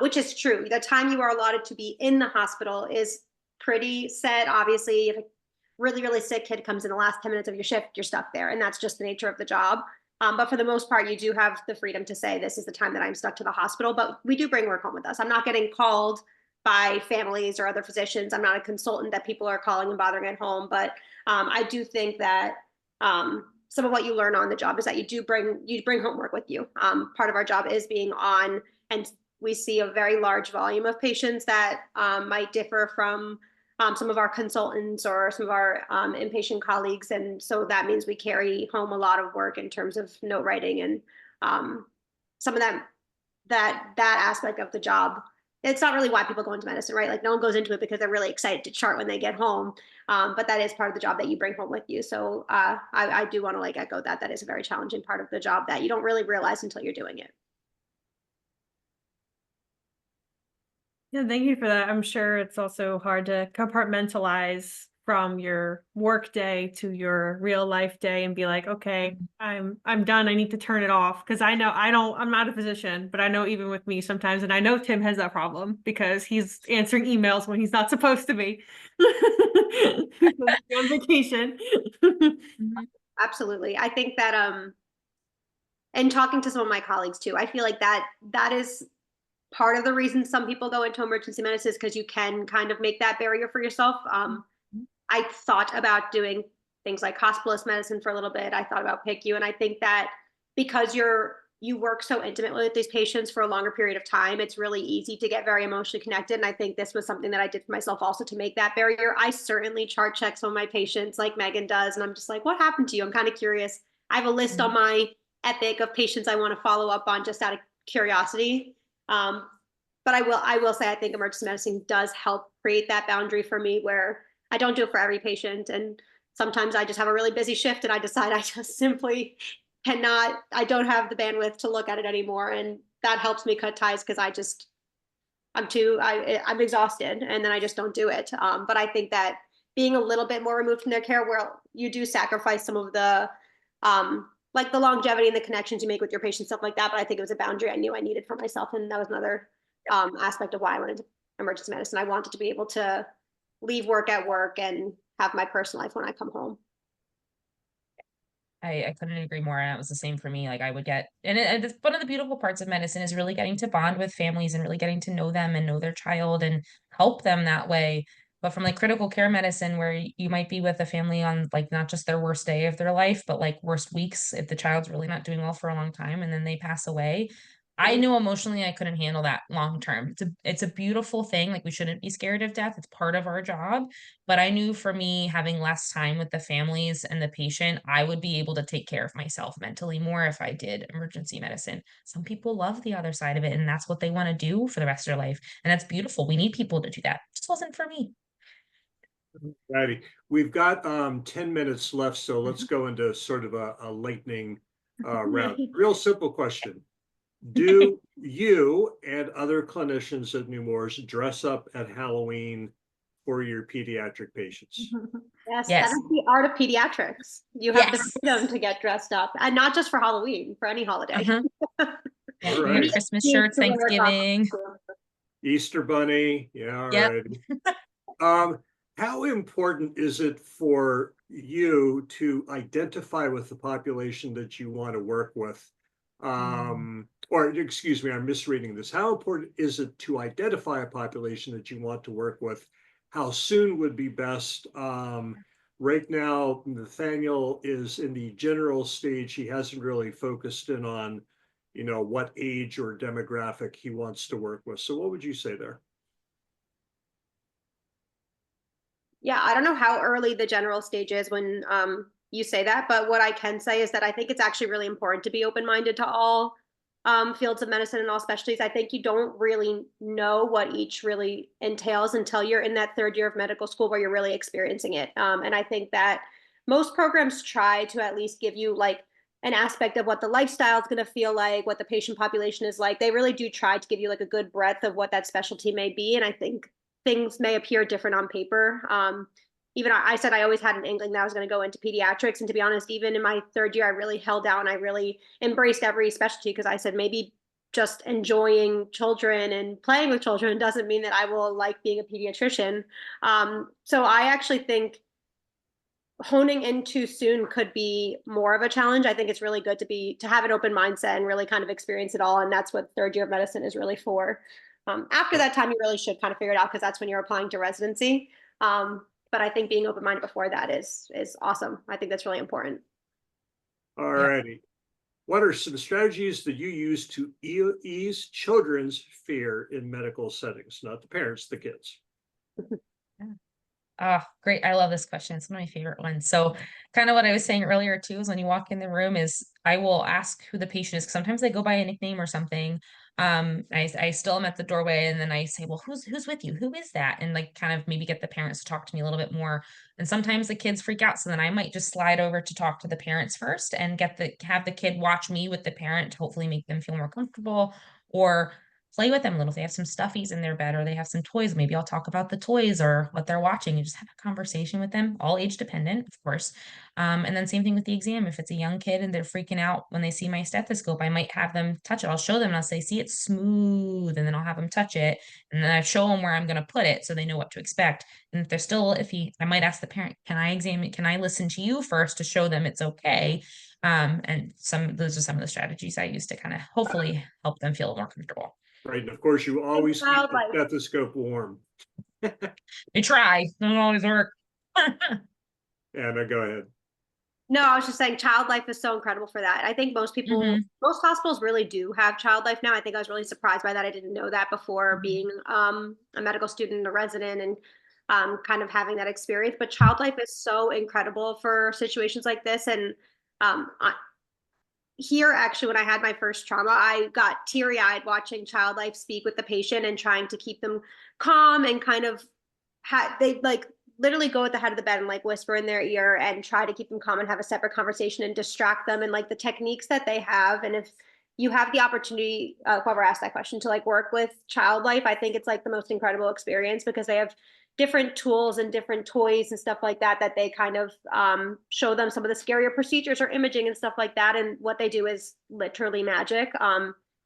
which is true. The time you are allotted to be in the hospital is pretty set. Obviously, if a really, really sick kid comes in the last 10 minutes of your shift, you're stuck there. And that's just the nature of the job. But for the most part, you do have the freedom to say, this is the time that I'm stuck to the hospital. But we do bring work home with us. I'm not getting called by families or other physicians. I'm not a consultant that people are calling and bothering at home. But I do think that some of what you learn on the job is that you bring homework with you. Part of our job is being on, and we see a very large volume of patients that might differ from some of our consultants or some of our inpatient colleagues. And so that means we carry home a lot of work in terms of note writing and some of that aspect of the job. It's not really why people go into medicine, right? Like no one goes into it because they're really excited to chart when they get home. But that is part of the job that you bring home with you. So I do want to like echo that. That is a very challenging part of the job that you don't really realize until you're doing it. Yeah, thank you for that. I'm sure it's also hard to compartmentalize from your work day to your real life day and be like, okay, I'm done. I need to turn it off. Because I'm not a physician, but I know even with me sometimes, and I know Tim has that problem because he's answering emails when he's not supposed to be. He's on vacation. Absolutely. I think that and talking to some of my colleagues too, I feel like that is part of the reason some people go into emergency medicine is because you can kind of make that barrier for yourself. I thought about doing things like hospitalist medicine for a little bit. I thought about PICU, and I think that because you work so intimately with these patients for a longer period of time, it's really easy to get very emotionally connected. And I think this was something that I did for myself also to make that barrier. I certainly chart check some of my patients like Megan does. And I'm just like, what happened to you? I'm kind of curious. I have a list on my Epic of patients I want to follow up on just out of curiosity. But I will say, I think emergency medicine does help create that boundary for me where I don't do it for every patient. And sometimes I just have a really busy shift and I decide I just simply I don't have the bandwidth to look at it anymore. And that helps me cut ties because I'm exhausted and then I just don't do it. But I think that being a little bit more removed from their care where you do sacrifice some of the, like the longevity and the connections you make with your patients, stuff like that. But I think it was a boundary I knew I needed for myself. And that was another aspect of why I went into emergency medicine. I wanted to be able to leave work at work and have my personal life when I come home. I couldn't agree more. And it was the same for me. Like I would get, and it's one of the beautiful parts of medicine is really getting to bond with families and really getting to know them and know their child and help them that way. But from like critical care medicine, where you might be with a family on like not just their worst day of their life, but like worst weeks, if the child's really not doing well for a long time and then they pass away. I knew emotionally I couldn't handle that long term. It's a beautiful thing. Like we shouldn't be scared of death. It's part of our job. But I knew for me having less time with the families and the patient, I would be able to take care of myself mentally more if I did emergency medicine. Some people love the other side of it and that's what they want to do for the rest of their life. And that's beautiful. We need people to do that. It just wasn't for me. Righty. We've got 10 minutes left, so let's go into sort of a lightning round. Real simple question. Do you and other clinicians at Nemours dress up at Halloween for your pediatric patients? Yes, Yes. that is the art of pediatrics. You have Yes. the freedom to get dressed up, and not just for Halloween, for any holiday. Yeah, All we have right. Christmas shirts, Thanksgiving. Easter Bunny. Yeah, all Yep. right. How important is it for you to identify with the population that you want to work with? Or excuse me, I'm misreading this. How important is it to identify a population that you want to work with? How soon would be best? Right now, Nathaniel is in the general stage. He hasn't really focused in on, what age or demographic he wants to work with. So what would you say there? Yeah, I don't know how early the general stage is when you say that, but what I can say is that I think it's actually really important to be open-minded to all fields of medicine and all specialties. I think you don't really know what each really entails until you're in that third year of medical school where you're really experiencing it. And I think that most programs try to at least give you like an aspect of what the lifestyle is going to feel like, what the patient population is like. They really do try to give you like a good breadth of what that specialty may be. And I think things may appear different on paper. Even I said I always had an inkling that I was going to go into pediatrics. And to be honest, even in my third year, I really held down. I really embraced every specialty because I said maybe just enjoying children and playing with children doesn't mean that I will like being a pediatrician. So I actually think honing in too soon could be more of a challenge. I think it's really good to have an open mindset and really kind of experience it all. And that's what third year of medicine is really for. After that time, you really should kind of figure it out because that's when you're applying to residency. But I think being open-minded before that is awesome. I think that's really important. All righty. What are some strategies that you use to ease children's fear in medical settings? Not the parents, the kids. Oh, great. I love this question. It's one of my favorite ones. So kind of what I was saying earlier too, is when you walk in the room is I will ask who the patient is. 'Cause sometimes they go by a nickname or something. I still am at the doorway and then I say, well, who's with you? Who is that? And like kind of maybe get the parents to talk to me a little bit more. And sometimes the kids freak out. So then I might just slide over to talk to the parents first and have the kid watch me with the parent to hopefully make them feel more comfortable, or play with them a little. If they have some stuffies in their bed or they have some toys, maybe I'll talk about the toys or what they're watching and just have a conversation with them, all age dependent, of course. And then same thing with the exam. If it's a young kid and they're freaking out when they see my stethoscope, I might have them touch it. I'll show them and I'll say, see, it's smooth. And then I'll have them touch it. And then I show them where I'm going to put it so they know what to expect. And if they're still iffy, I might ask the parent, can I listen to you first to show them it's okay? And those are some of the strategies I use to kind of hopefully help them feel more comfortable. Right. And of course, you always keep the stethoscope warm. I try. Doesn't always work. Anna, go ahead. No, I was just saying child life is so incredible for that. I think most people, most hospitals really do have child life now. I think I was really surprised by that. I didn't know that before being a medical student, a resident, and kind of having that experience. But child life is so incredible for situations like this. And here, actually, when I had my first trauma, I got teary-eyed watching child life speak with the patient and trying to keep them calm and kind of they like literally go at the head of the bed and like whisper in their ear and try to keep them calm and have a separate conversation and distract them, and like the techniques that they have. And if you have the opportunity, whoever asked that question, to like work with child life, I think it's like the most incredible experience because they have different tools and different toys and stuff like that they kind of show them some of the scarier procedures or imaging and stuff like that. And what they do is literally magic.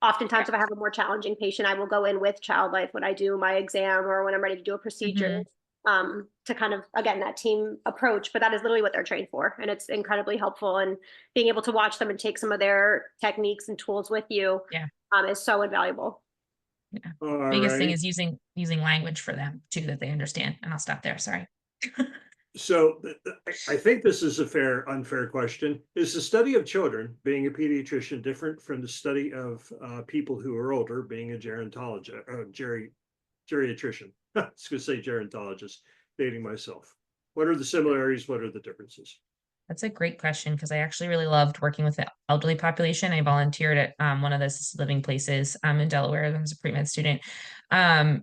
Oftentimes, if I have a more challenging patient, I will go in with child life when I do my exam or when I'm ready to do a procedure to kind of, again, that team approach. But that is literally what they're trained for. And it's incredibly helpful. And being able to watch them and take some of their techniques and tools with you is so invaluable. Yeah. Biggest thing is using language for them too, that they understand. And I'll stop there. Sorry. So I think this is a unfair question. Is the study of children, being a pediatrician, different from the study of people who are older, being a geriatrician? I was going to say gerontologist, dating myself. What are the similarities? What are the differences? That's a great question because I actually really loved working with the elderly population. I volunteered at one of the assisted living places in Delaware. I was a pre-med student.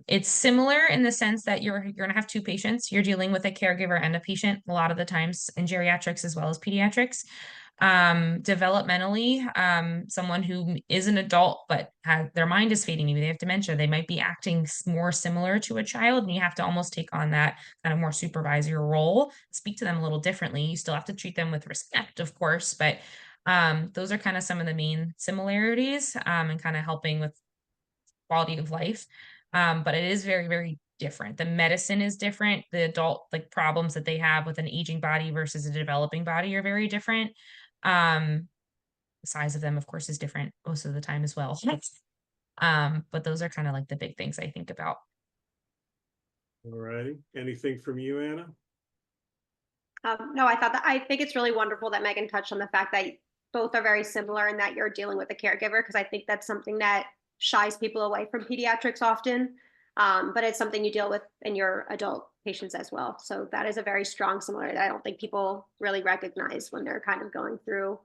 It's similar in the sense that you're going to have two patients. You're dealing with a caregiver and a patient a lot of the times in geriatrics as well as pediatrics. Developmentally, someone who is an adult but their mind is fading, maybe they have dementia, they might be acting more similar to a child, and you have to almost take on that kind of more supervisory role, speak to them a little differently. You still have to treat them with respect, of course, but those are kind of some of the main similarities and kind of helping with quality of life. But it is very, very different. The medicine is different. The adult problems that they have with an aging body versus a developing body are very different. The size of them, of course, is different most of the time as well. But those are kind of like the big things I think about. All righty. Anything from you, Anna? No, I think it's really wonderful that Megan touched on the fact that both are very similar and that you're dealing with a caregiver, because I think that's something that shies people away from pediatrics often. But it's something you deal with in your adult patients as well. So that is a very strong similarity that I don't think people really recognize when they're kind of going through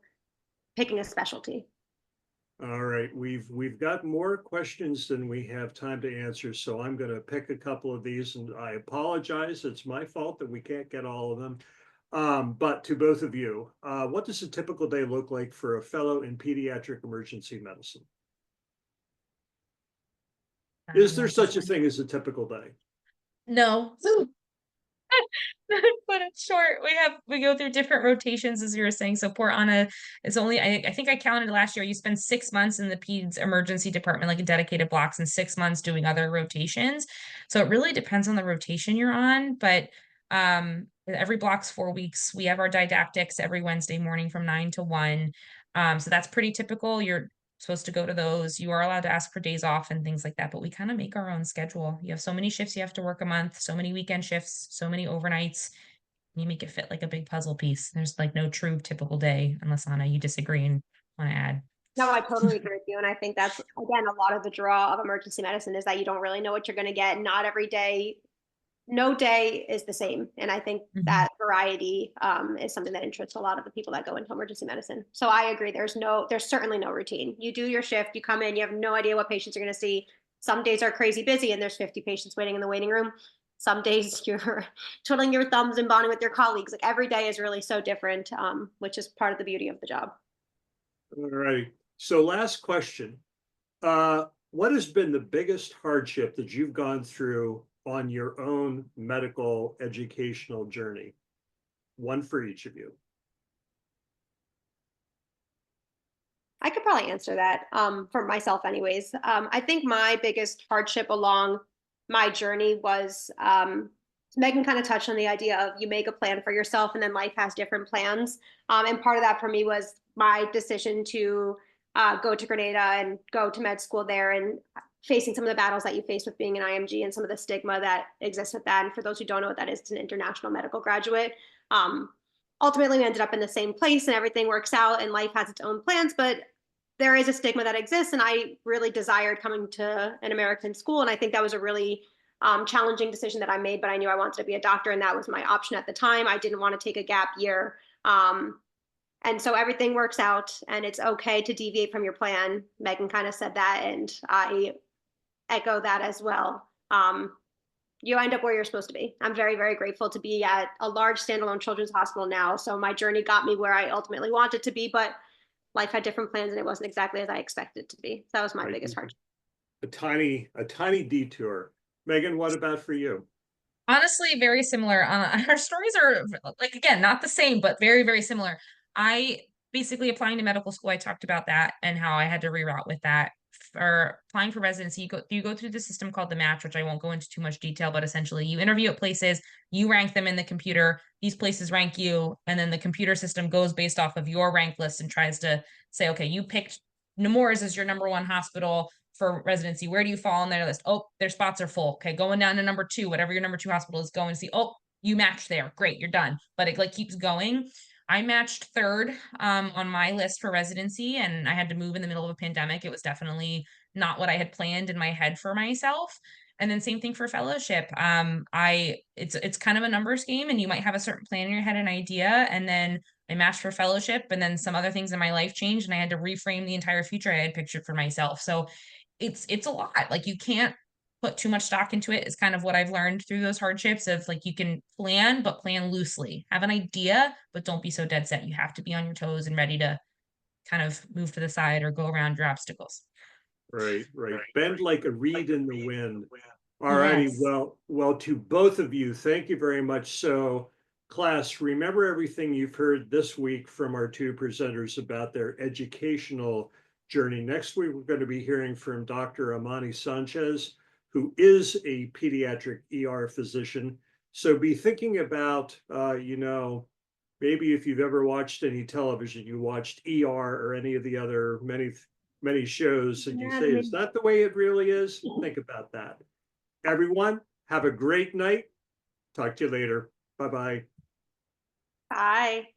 picking a specialty. All right, we've got more questions than we have time to answer, so I'm going to pick a couple of these, and I apologize. It's my fault that we can't get all of them. But to both of you, what does a typical day look like for a fellow in pediatric emergency medicine? Is there such a thing as a typical day? No. But it's short. We go through different rotations, as you were saying. So poor Anna is only, I think I counted last year, you spend 6 months in the peds emergency department, like in dedicated blocks, and 6 months doing other rotations. So it really depends on the rotation you're on. But every block's 4 weeks. We have our didactics every Wednesday morning from 9 to 1. So that's pretty typical. You're supposed to go to those. You are allowed to ask for days off and things like that, but we kind of make our own schedule. You have so many shifts you have to work a month, so many weekend shifts, so many overnights. You make it fit like a big puzzle piece. There's like no true typical day, unless Anna, you disagree and want to add. No, I totally agree with you. And I think that's, again, a lot of the draw of emergency medicine is that you don't really know what you're going to get. Not every day, no day is the same. And I think that variety is something that interests a lot of the people that go into emergency medicine. So I agree. There's certainly no routine. You do your shift, you come in, you have no idea what patients you're going to see. Some days are crazy busy and there's 50 patients waiting in the waiting room. Some days you're twiddling your thumbs and bonding with your colleagues. Like every day is really so different, which is part of the beauty of the job. All right. So last question. What has been the biggest hardship that you've gone through on your own medical educational journey? One for each of you. I could probably answer that for myself anyways. I think my biggest hardship along my journey was, Megan kind of touched on the idea of you make a plan for yourself and then life has different plans. And part of that for me was my decision to go to Grenada and go to med school there and facing some of the battles that you face with being an IMG and some of the stigma that exists with that. And for those who don't know what that is, it's an international medical graduate. Ultimately, we ended up in the same place and everything works out and life has its own plans, but there is a stigma that exists. And I really desired coming to an American school. And I think that was a really challenging decision that I made, but I knew I wanted to be a doctor and that was my option at the time. I didn't want to take a gap year. And so everything works out and it's okay to deviate from your plan. Megan kind of said that and I echo that as well. You end up where you're supposed to be. I'm very, very grateful to be at a large standalone children's hospital now. So my journey got me where I ultimately wanted to be, but life had different plans and it wasn't exactly as I expected it to be. That was my biggest hardship. A tiny detour. Megan, what about for you? Honestly, very similar. Our stories are like, again, not the same, but very, very similar. I basically applying to medical school, I talked about that and how I had to reroute with that. For applying for residency, you go through the system called the match, which I won't go into too much detail, but essentially you interview at places, you rank them in the computer, these places rank you, and then the computer system goes based off of your rank list and tries to say, okay, you picked Nemours as your #1 hospital for residency. Where do you fall on their list? Oh, their spots are full. Okay, going down to #2, whatever your #2 hospital is, going to see, oh, you matched there. Great, you're done. But it like keeps going. I matched third on my list for residency and I had to move in the middle of a pandemic. It was definitely not what I had planned in my head for myself. And then same thing for fellowship. It's kind of a numbers game and you might have a certain plan in your head, an idea, and then I matched for fellowship and then some other things in my life changed and I had to reframe the entire future I had pictured for myself. So it's a lot. Like you can't put too much stock into it is kind of what I've learned through those hardships of like you can plan, but plan loosely. Have an idea, but don't be so dead set. You have to be on your toes and ready to kind of move to the side or go around your obstacles. Right. Bend like a reed in the wind. All righty. Yes. Well, to both of you, thank you very much. So, class, remember everything you've heard this week from our two presenters about their educational journey. Next week, we're going to be hearing from Dr. Amani Sanchez, who is a pediatric ER physician. So be thinking about, maybe if you've ever watched any television, you watched ER or any of the other many shows, and you say, is that the way it really is? Think about that. Everyone, have a great night. Talk to you later. Bye-bye. Bye.